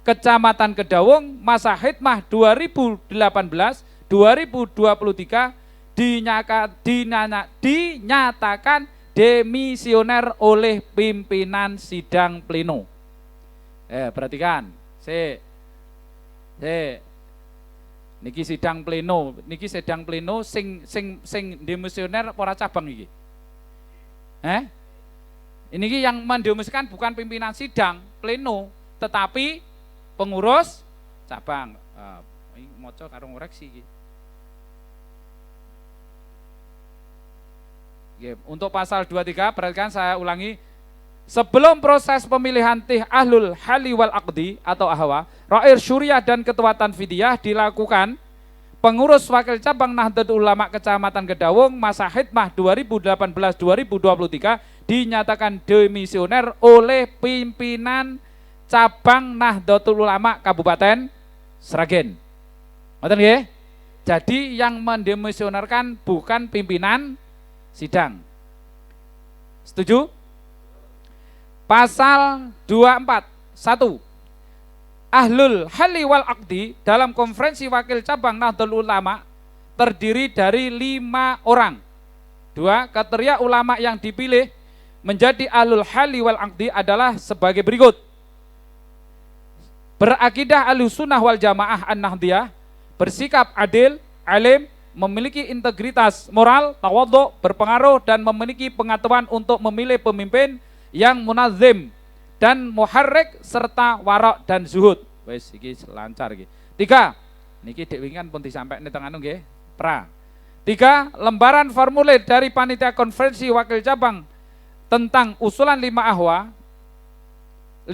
Kecamatan Kedawung masa khidmah 2018-2023 dinyatakan demisioner oleh pimpinan sidang pleno. Perhatikan, niki sidang pleno sing demisioner ora cabang iki. Ini yang mendemiskan bukan pimpinan sidang pleno, tetapi pengurus cabang. Ini moco karo ngoreksi iki. Untuk pasal 23, perhatikan saya ulangi. Sebelum proses pemilihan ahlul hali wal aqdi atau ahwa, rair syuriah dan ketuatan fidyah dilakukan pengurus wakil cabang Nahdlatul Ulama Kecamatan Gedawung masa khidmah 2018-2023 dinyatakan demisioner oleh pimpinan cabang Nahdlatul Ulama Kabupaten Sragen. Ngoten nggih? Jadi yang mendemisionerkan bukan pimpinan sidang. Setuju? Pasal 24, 1. Ahlul hali wal aqdi dalam konferensi wakil cabang Nahdlatul Ulama terdiri dari 5 orang. 2. Kriteria ulama yang dipilih menjadi ahlul hali wal aqdi adalah sebagai berikut. Berakidah Ahlussunnah wal Jamaah An-Nahdiyah, bersikap adil, alim, memiliki integritas moral, tawadhu, berpengaruh dan memiliki pengetahuan untuk memilih pemimpin yang munazim dan muharrik serta warok dan zuhud. Wes iki lancar iki. 3. Niki dek wingi kan pun disampaikan teng anu nggih. 3. Lembaran formulir dari panitia konferensi wakil cabang tentang usulan 5 ahwa, 5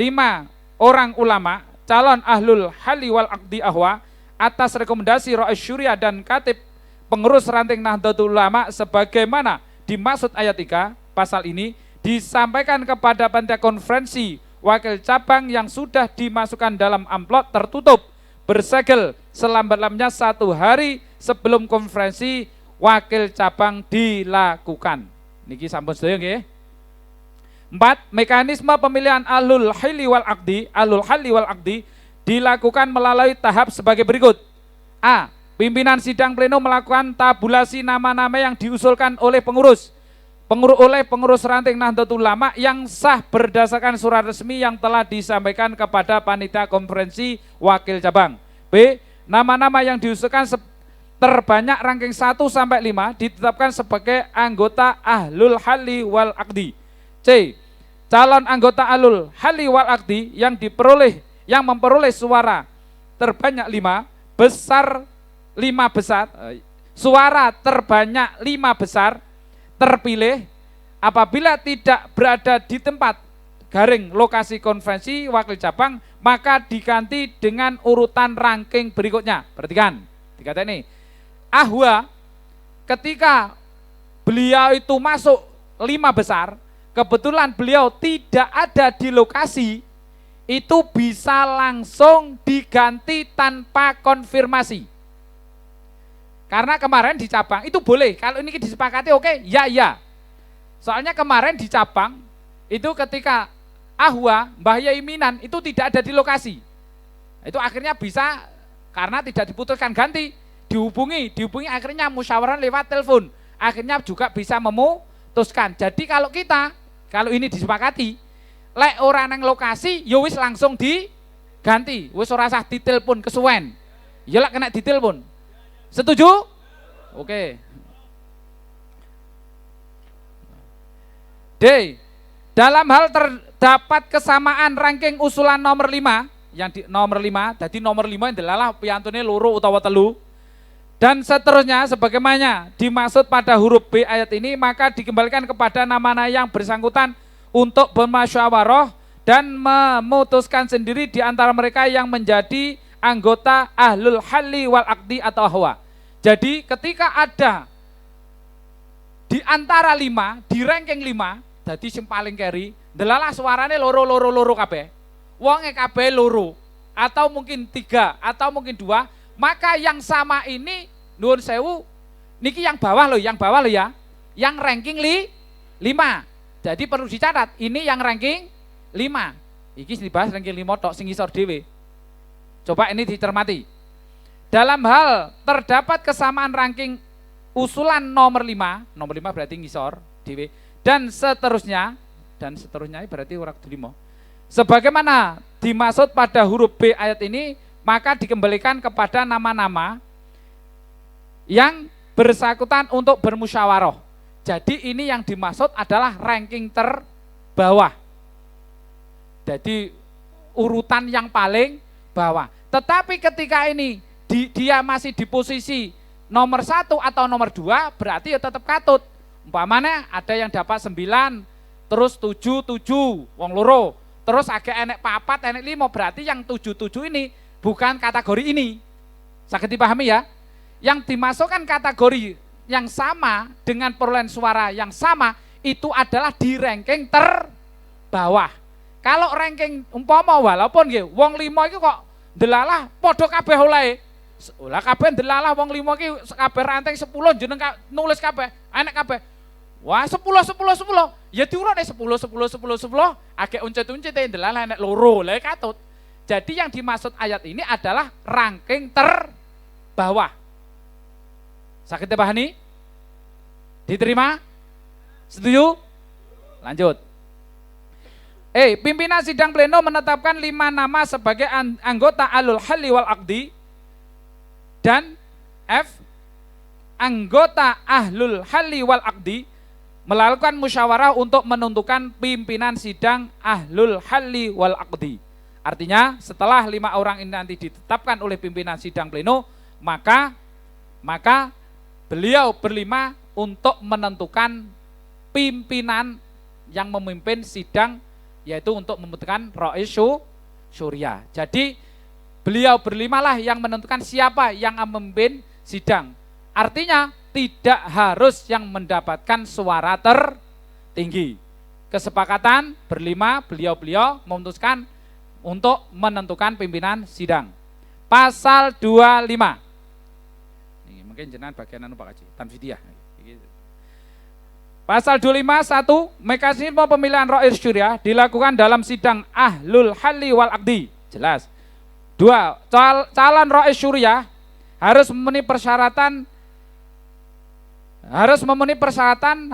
orang ulama calon ahlul hali wal aqdi ahwa atas rekomendasi Rais Syuriah dan Katib pengurus ranting Nahdlatul Ulama sebagaimana dimaksud ayat 3 pasal ini disampaikan kepada panitia konferensi wakil cabang yang sudah dimasukkan dalam amplop tertutup bersegel selambat-lambatnya 1 hari sebelum konferensi wakil cabang dilakukan. Niki sampun sedaya nggih. 4. Mekanisme pemilihan ahlul hali wal aqdi dilakukan melalui tahap sebagai berikut. A. Pimpinan sidang pleno melakukan tabulasi nama-nama yang diusulkan oleh pengurus ranting Nahdlatul Ulama yang sah berdasarkan surat resmi yang telah disampaikan kepada panitia konferensi wakil cabang. B. Nama-nama yang diusulkan terbanyak ranking 1 sampai 5 ditetapkan sebagai anggota ahlul hali wal aqdi. C. Calon anggota ahlul hali wal aqdi yang memperoleh suara terbanyak 5 besar suara terbanyak 5 besar terpilih apabila tidak berada di tempat garing lokasi konferensi wakil cabang maka diganti dengan urutan ranking berikutnya. Perhatikan, dikata ini ahwa ketika beliau itu masuk 5 besar, kebetulan beliau tidak ada di lokasi, itu bisa langsung diganti tanpa konfirmasi. Karena kemarin di cabang itu boleh, kalau ini disepakati oke, ya. Soalnya kemarin di cabang itu ketika ahwa Mbah Yai Minan itu tidak ada di lokasi. Itu akhirnya bisa karena tidak diputuskan ganti, dihubungi akhirnya musyawarah lewat telepon. Akhirnya juga bisa memutuskan. Jadi kalau ini disepakati, lek orang yang lokasi ya wis langsung diganti, wis ora usah ditelepon kesuwen. Ya lek kena ditelepon. Setuju? Oke. D. Dalam hal terdapat kesamaan ranking usulan nomor 5, nomor 5, jadi nomor 5 yang delalah piantune loro utawa telu dan seterusnya sebagaimana dimaksud pada huruf B ayat ini, maka dikembalikan kepada nama-nama yang bersangkutan untuk bermusyawarah dan memutuskan sendiri di antara mereka yang menjadi anggota ahlul hali wal aqdi atau ahwa. Jadi ketika ada di antara 5, di ranking 5, jadi yang paling carry, delalah suarane loro kabeh. Wonge kabeh loro atau mungkin 3 atau mungkin 2, maka yang sama ini nuwun sewu niki yang bawah loh ya. Yang ranking 5. Jadi perlu dicatat, ini yang ranking 5. Iki dibahas ranking 5 tok sing isor dhewe. Coba ini dicermati. Dalam hal terdapat kesamaan ranking usulan nomor 5 berarti ngisor dhewe dan seterusnya berarti ora kudu 5. Sebagaimana dimaksud pada huruf B ayat ini, maka dikembalikan kepada nama-nama yang bersangkutan untuk bermusyawarah. Jadi ini yang dimaksud adalah ranking terbawah. Jadi urutan yang paling bawah. Tetapi ketika ini dia masih di posisi nomor 1 atau nomor 2, berarti ya tetap katut. Umpamanya ada yang dapat 9, terus 7, wong loro, terus agak enek 4, enek 5, berarti yang 7 ini bukan kategori ini. Saged dipahami ya? Yang dimasukkan kategori yang sama dengan perolehan suara yang sama itu adalah di ranking terbawah. Kalau ranking umpama walaupun nggih wong 5 iki kok delalah padha kabeh olehe. Lah kabeh delalah wong 5 iki kabeh ranting 10 jeneng nulis kabeh, enek kabeh. Wah 10. Ya diurut 10, agak uncet-uncet delalah enek loro, lha katut. Jadi yang dimaksud ayat ini adalah ranking terbawah. Sakit dipahami? Diterima? Setuju? Lanjut. Pimpinan sidang pleno menetapkan 5 nama sebagai anggota Ahlul Halli wal Aqdi dan F. Anggota Ahlul Halli wal Aqdi melakukan musyawarah untuk menentukan pimpinan sidang Ahlul Halli wal Aqdi. Artinya setelah 5 orang ini nanti ditetapkan oleh pimpinan sidang pleno, maka beliau berlima untuk menentukan pimpinan yang memimpin sidang, yaitu untuk membentukkan Rais Syuriah. Jadi beliau berlimalah yang menentukan siapa yang memimpin sidang. Artinya tidak harus yang mendapatkan suara tertinggi. Kesepakatan berlima, beliau memutuskan untuk menentukan pimpinan sidang. Pasal 25. Ini mungkin jenengan bagian Pak Haji, Tanfidiyah. Pasal 25 1, mekanisme pemilihan Rais Syuriah dilakukan dalam sidang Ahlul Halli wal Aqdi. Jelas. 2, calon Rais Syuriah harus memenuhi persyaratan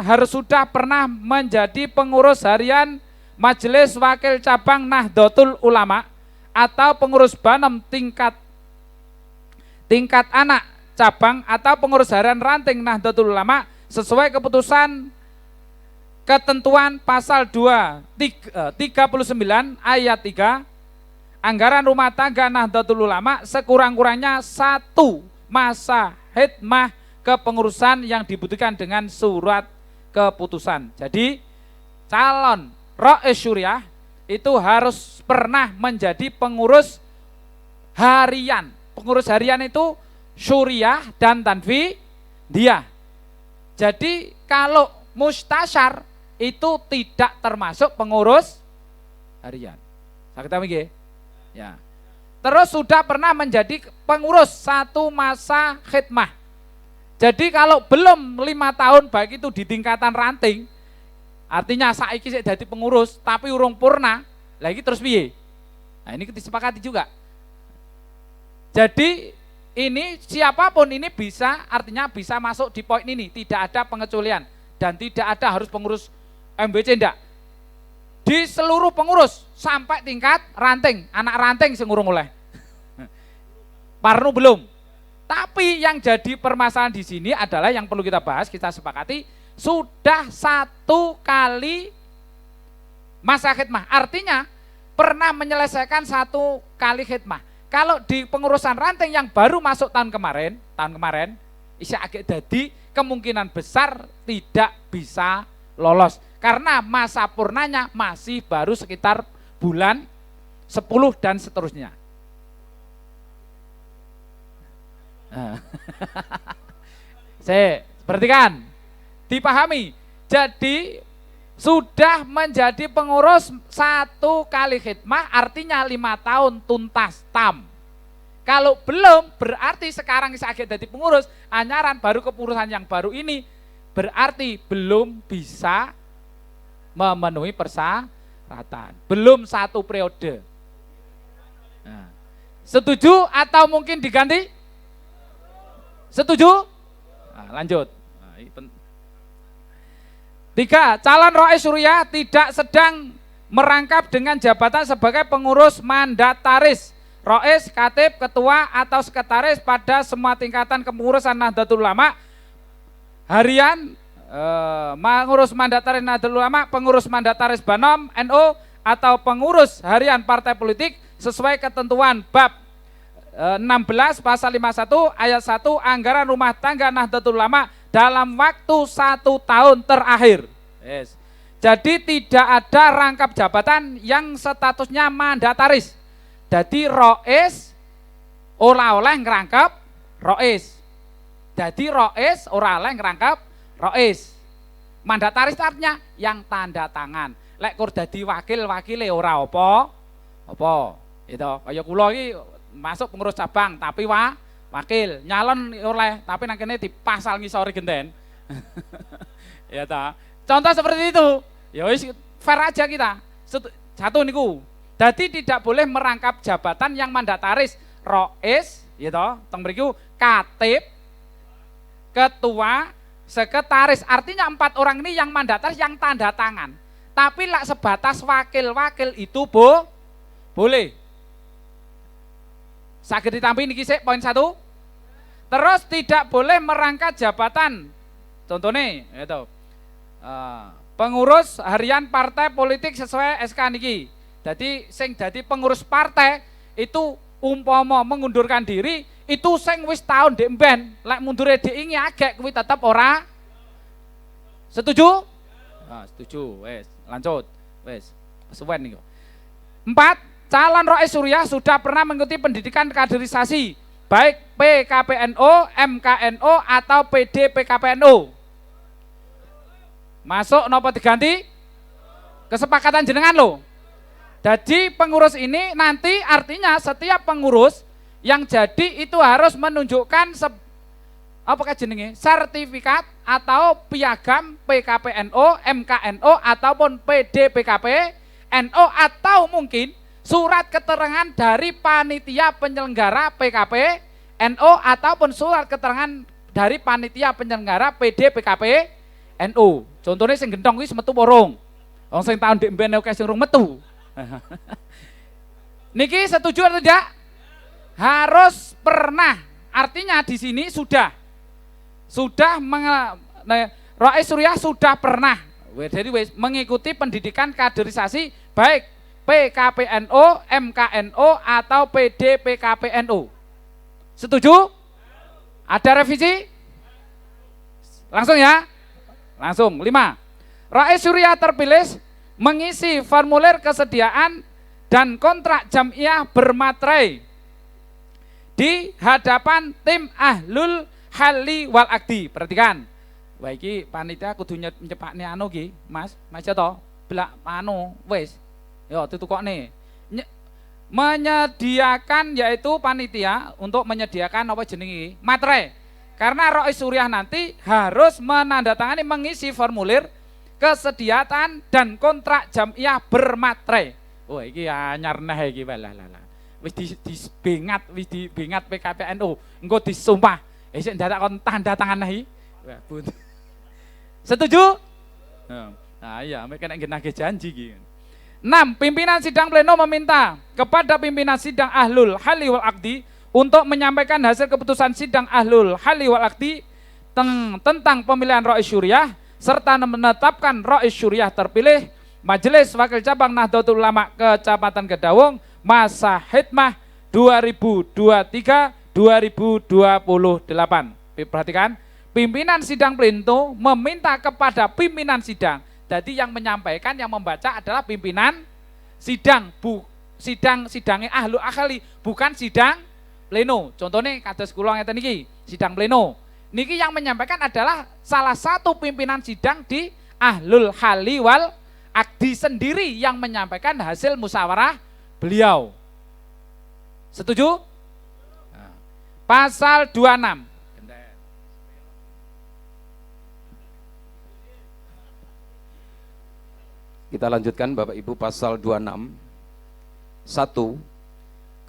harus sudah pernah menjadi pengurus harian Majelis Wakil Cabang Nahdlatul Ulama atau pengurus Banem tingkat anak cabang atau pengurus harian ranting Nahdlatul Ulama sesuai keputusan ketentuan pasal 39 ayat 3 anggaran rumah tangga Nahdlatul Ulama sekurang-kurangnya 1 masa khidmah kepengurusan yang dibutuhkan dengan surat keputusan. Jadi calon Rais Syuriah itu harus pernah menjadi pengurus harian. Pengurus harian itu Syuriah dan Tanfidiyah. Jadi kalau mustasyar itu tidak termasuk pengurus harian. Sakit nggih? Ya. Terus sudah pernah menjadi pengurus 1 masa khidmah. Jadi kalau belum 5 tahun baik itu di tingkatan ranting, artinya saiki sik dadi pengurus tapi urung purna, lagi terus piye? Nah, ini disepakati juga. Jadi ini siapapun ini bisa, artinya bisa masuk di poin ini, tidak ada pengecualian dan tidak ada harus pengurus MBC ndak. Di seluruh pengurus sampai tingkat ranting, anak ranting sing urung oleh. Parnu belum. Tapi yang jadi permasalahan di sini adalah yang perlu kita bahas, kita sepakati sudah 1 kali masa khidmah. Artinya pernah menyelesaikan 1 kali khidmah. Kalau di pengurusan ranting yang baru masuk tahun kemarin isya agak jadi kemungkinan besar tidak bisa lolos karena masa purnanya masih baru sekitar bulan 10 dan seterusnya. Saya perhatikan, dipahami. Jadi sudah menjadi pengurus 1 kali khidmah, artinya 5 tahun tuntas tam. Kalau belum, berarti sekarang sakit jadi pengurus, anyaran baru kepengurusan yang baru ini, berarti belum bisa memenuhi persyaratan. Belum 1 periode. Nah, setuju atau mungkin diganti? Setuju? Nah, lanjut. Nah, ini 3. Calon Rois Suriah tidak sedang merangkap dengan jabatan sebagai pengurus mandataris, Rois, Khatib, Ketua, atau Sekretaris pada semua tingkatan kepengurusan Nahdlatul Ulama, harian, pengurus mandataris Nahdlatul Ulama, pengurus mandataris Banom, NU, atau pengurus harian partai politik sesuai ketentuan bab 16 pasal 51 ayat 1 anggaran rumah tangga Nahdlatul Ulama dalam waktu 1 tahun terakhir. Yes. Jadi tidak ada rangkap jabatan yang statusnya mandataris. Jadi Rois ora oleh ngerangkap Rois. Jadi Rois ora oleh ngerangkap Rois. Mandataris artinya yang tanda tangan. Lek kur dadi wakile ora apa. Itu kaya kula iki masuk pengurus cabang tapi wakil nyalon oleh tapi nang kene dipasal ngisori genten. Ya ta. Contoh seperti itu. Ya wis fair aja kita. Satu niku. Jadi tidak boleh merangkap jabatan yang mandataris, Rois, ya toh, teng mriku Khatib, Ketua, Sekretaris. Artinya 4 orang ini yang mandataris yang tanda tangan. Tapi lah sebatas wakil-wakil itu boleh. Saged ditampi niki sik poin 1. Terus tidak boleh merangkap jabatan. Contohnya itu pengurus harian partai politik sesuai SK niki. Jadi sing dadi pengurus partai itu umpama mengundurkan diri itu sing wis tahun ndek mben, lek mundure diingi agek kuwi tetep ora. Setuju? Nah, setuju. Wes, lanjut. Wes, suwen niku. 4. Calon Rois Suriah sudah pernah mengikuti pendidikan kaderisasi baik PKPNO, MKNO atau PD PKPNO. Masuk napa diganti? Kesepakatan jenengan loh. Jadi pengurus ini nanti artinya setiap pengurus yang jadi itu harus menunjukkan apa jenenge? Sertifikat atau piagam PKPNO, MKNO ataupun PD PKPNO atau mungkin surat keterangan dari panitia penyelenggara PKPNO ataupun surat keterangan dari panitia penyelenggara PD PKPNO. Contohnya sing gendong wis metu borong. Wong sing tahun ndek mben akeh sing rung metu. Niki setuju atau tidak? Harus pernah. Artinya di sini sudah Rois Suriah sudah pernah jadi mengikuti pendidikan kaderisasi baik PKPNO, MKNO atau PD PKPNO. Setuju? Ada revisi? Langsung ya? Langsung. 5. Rois Suriah terpilih mengisi formulir kesediaan dan kontrak jamiah bermaterai di hadapan tim ahlul hali wal akdi. Perhatikan. Wah iki panitia kudu nyepakne anu ki, Mas to, belak anu wis. Yo ditukokne. Menyediakan yaitu panitia untuk menyediakan apa jenenge materai. Karena Rois Suriah nanti harus menandatangani mengisi formulir kesediaan dan kontrak jamiah bermaterai. Oh iki anyar neh iki walah. Wis dibengat, PKPNO, engko disumpah. Sik ndadak kon tanda tangan iki. Wah, setuju? Nah, iya, mek kena nagih janji iki. 6. Pimpinan sidang pleno meminta kepada pimpinan sidang ahlul hali wal akdi untuk menyampaikan hasil keputusan sidang ahlul hali wal akdi tentang pemilihan Rois Suriah serta menetapkan Rois Suriah terpilih Majelis Wakil Cabang Nahdlatul Ulama Kecamatan Gedawung masa khidmah 2023-2028. Perhatikan, pimpinan sidang pleno meminta kepada pimpinan sidang. Jadi yang menyampaikan, yang membaca adalah pimpinan sidang, sidangnya ahlu akhli, bukan sidang pleno. Contohnya kados kula ngeten niki, sidang pleno. Niki yang menyampaikan adalah salah satu pimpinan sidang di ahlul hali wal akdi sendiri yang menyampaikan hasil musyawarah beliau. Setuju? Pasal 26. Kita lanjutkan Bapak Ibu, pasal 26. 1.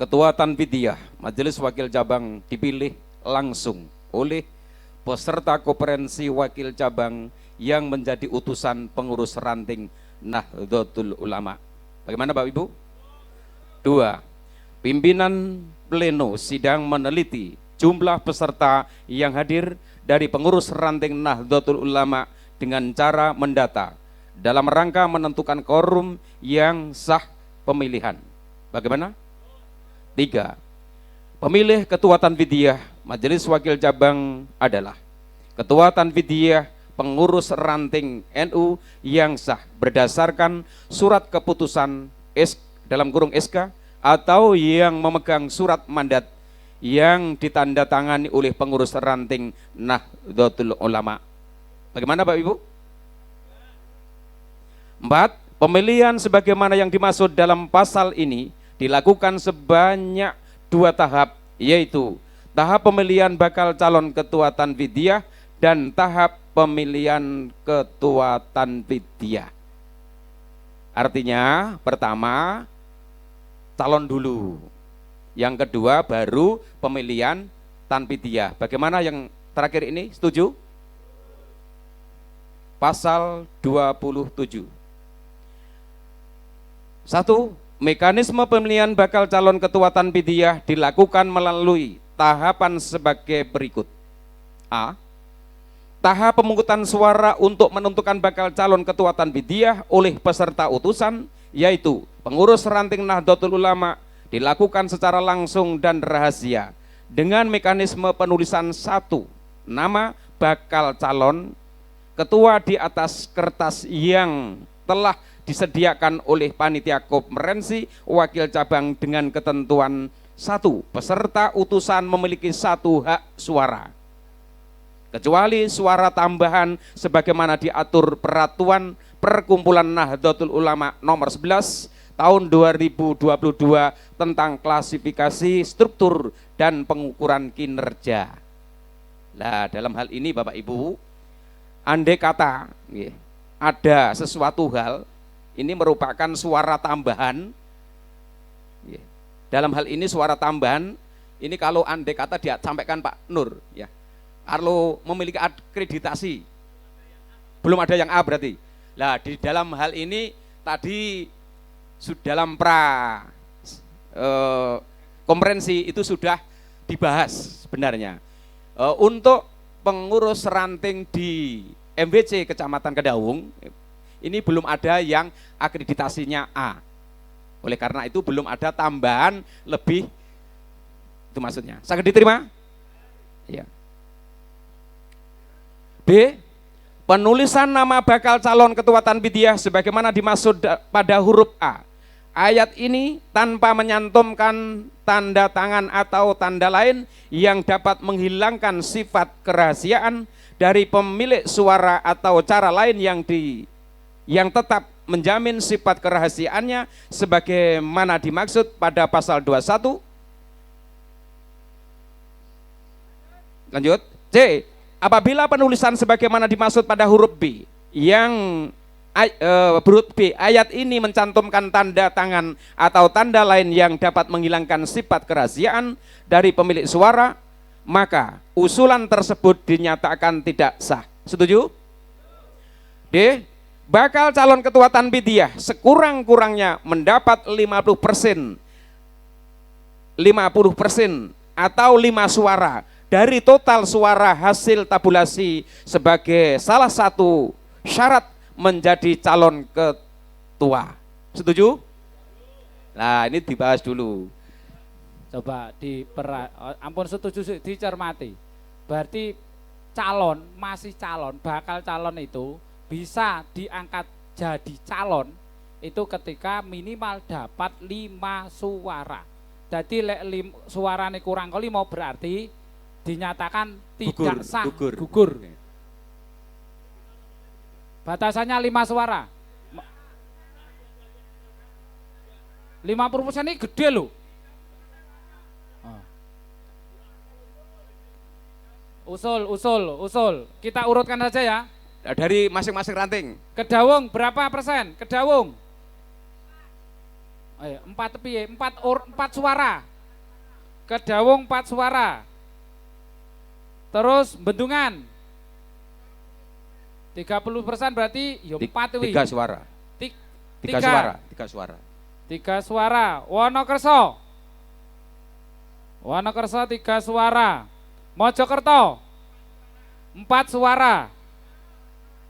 Ketua Tanfidiyah Majelis Wakil Cabang dipilih langsung oleh peserta konferensi wakil cabang yang menjadi utusan pengurus ranting Nahdlatul Ulama. Bagaimana Bapak Ibu? 2. Pimpinan pleno sidang meneliti jumlah peserta yang hadir dari pengurus ranting Nahdlatul Ulama dengan cara mendata dalam rangka menentukan quorum yang sah pemilihan. Bagaimana? 3. Pemilih ketua Tanfidiyah Majelis Wakil Cabang adalah ketua Tanfidiyah pengurus ranting NU yang sah berdasarkan surat keputusan dalam kurung SK atau yang memegang surat mandat yang ditandatangani oleh pengurus ranting Nahdlatul Ulama. Bagaimana Bapak Ibu? 4. Pemilihan sebagaimana yang dimaksud dalam pasal ini dilakukan sebanyak 2 tahap, yaitu tahap pemilihan bakal calon ketua Tanfidiyah dan tahap pemilihan ketua Tanfidiyah. Artinya pertama calon dulu, yang kedua baru pemilihan Tanfidiyah. Bagaimana yang terakhir ini, setuju? Pasal 27. 1. Mekanisme pemilihan bakal calon ketua Tanfidiyah dilakukan melalui tahapan sebagai berikut. A. Tahap pemungutan suara untuk menentukan bakal calon ketua Tanfidiyah oleh peserta utusan, yaitu pengurus ranting Nahdlatul Ulama, dilakukan secara langsung dan rahasia dengan mekanisme penulisan 1 nama bakal calon ketua di atas kertas yang telah disediakan oleh panitia konferensi wakil cabang dengan ketentuan 1. Peserta utusan memiliki 1 hak suara, kecuali suara tambahan sebagaimana diatur peraturan Perkumpulan Nahdlatul Ulama nomor 11 tahun 2022 tentang klasifikasi, struktur, dan pengukuran kinerja. Nah, dalam hal ini Bapak Ibu, andai kata ada sesuatu hal, ini merupakan suara tambahan. Dalam hal ini suara tambahan, ini kalau andai kata dia sampaikan Pak Nur, ya, kalau memiliki akreditasi, belum ada yang A berarti. Nah, di dalam hal ini tadi dalam konferensi itu sudah dibahas sebenarnya. Untuk pengurus ranting di MWC Kecamatan Kedawung, ini belum ada yang akreditasinya A. Oleh karena itu belum ada tambahan lebih, itu maksudnya. Sangat diterima? Ya. B. Penulisan nama bakal calon ketua Tanfidiyah sebagaimana dimaksud pada huruf A. Ayat ini tanpa menyantumkan tanda tangan atau tanda lain yang dapat menghilangkan sifat kerahasiaan dari pemilik suara atau cara lain yang tetap menjamin sifat kerahasiaannya sebagaimana dimaksud pada pasal 21. Lanjut. C. Apabila penulisan sebagaimana dimaksud pada huruf B huruf B ayat ini mencantumkan tanda tangan atau tanda lain yang dapat menghilangkan sifat kerahasiaan dari pemilik suara, maka usulan tersebut dinyatakan tidak sah. Setuju? D. Bakal calon ketua Tanfidiyah sekurang-kurangnya mendapat 50% atau 5 suara dari total suara hasil tabulasi sebagai salah satu syarat menjadi calon ketua. Setuju? Nah, ini dibahas dulu. Coba ampun setuju dicermati. Berarti calon, masih calon, bakal calon itu bisa diangkat jadi calon itu ketika minimal dapat 5 suara. Jadi suaranya kurang kali mau berarti dinyatakan tidak sah, gugur. Batasannya 5 suara. 50% ini gede loh. Usul. Kita urutkan saja ya. Dari masing-masing ranting. Kedawung berapa persen? Kedawung. 4 suara. Kedawung 4 suara. Terus Bendungan 30% berarti ya 4 wi. 3 suara. Ti- 3 suara, 3 suara. 3 suara. Wonokerso 3 suara. Mojokerto 4 suara.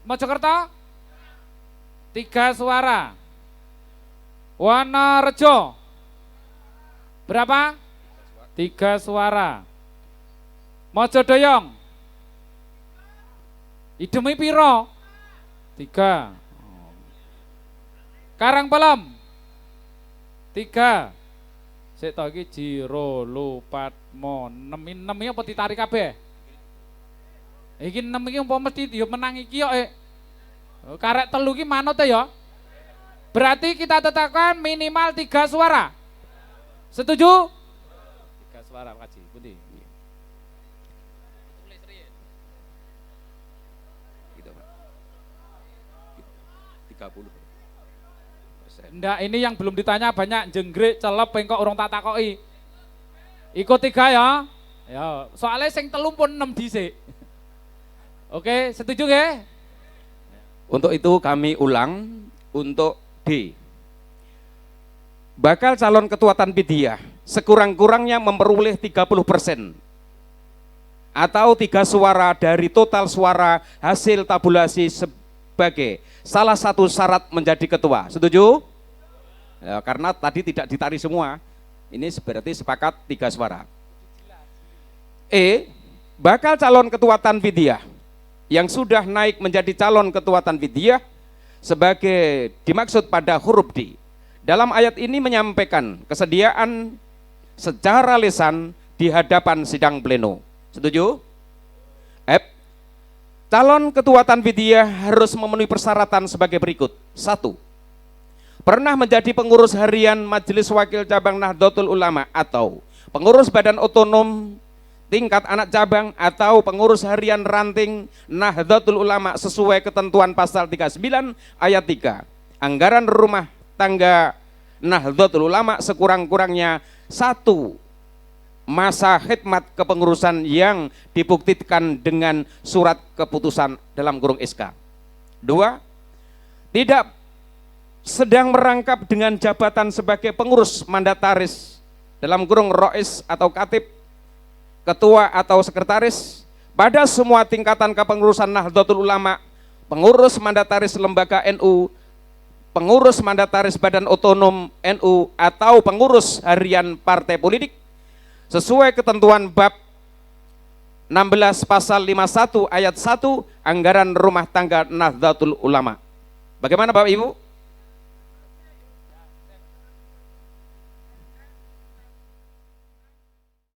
Mojokerto 3 suara. Wonorejo berapa? 3 suara. Mojodoyong Idemi piro? 3. Karangpelem 3. Sik to iki Jiro Lupatmo 6 iki apa ditarik kabeh? Iki 6 iki apa mesti yo menang iki kok. Karek 3 iki manut ya. Berarti kita tetapkan minimal 3 suara. Setuju? 3 suara Pak Haji. Pundi? Gitu, Pak. 30%. Ndak, ini yang belum ditanya banyak jenggrik, celep, pengkok urung tak takoki. Ikut 3 ya. Ya, soalnya sing 3 pun 6 dhisik. Oke, setuju nggih? Untuk itu kami ulang untuk D. Bakal calon ketua Tanfidiyah sekurang-kurangnya memperoleh 30% atau 3 suara dari total suara hasil tabulasi sebagai salah satu syarat menjadi ketua. Setuju? Ya, karena tadi tidak ditarik semua. Ini berarti sepakat 3 suara. E. Bakal calon ketua Tanfidiyah yang sudah naik menjadi calon ketua Tanfidiyah sebagai dimaksud pada huruf D. Dalam ayat ini menyampaikan kesediaan secara lisan di hadapan sidang pleno. Setuju? F. Calon ketua Tanfidiyah harus memenuhi persyaratan sebagai berikut. 1. Pernah menjadi pengurus harian Majelis Wakil Cabang Nahdlatul Ulama atau pengurus badan otonom tingkat anak cabang atau pengurus harian ranting Nahdlatul Ulama sesuai ketentuan pasal 39 ayat 3. Anggaran rumah tangga Nahdlatul Ulama sekurang-kurangnya 1 masa khidmat kepengurusan yang dibuktikan dengan surat keputusan dalam kurung SK. 2. Tidak sedang merangkap dengan jabatan sebagai pengurus mandataris dalam kurung rois atau katib, ketua atau sekretaris pada semua tingkatan kepengurusan Nahdlatul Ulama, pengurus mandataris lembaga NU, pengurus mandataris badan otonom NU atau pengurus harian partai politik sesuai ketentuan bab 16 pasal 51 ayat 1 anggaran rumah tangga Nahdlatul Ulama. Bagaimana Bapak Ibu?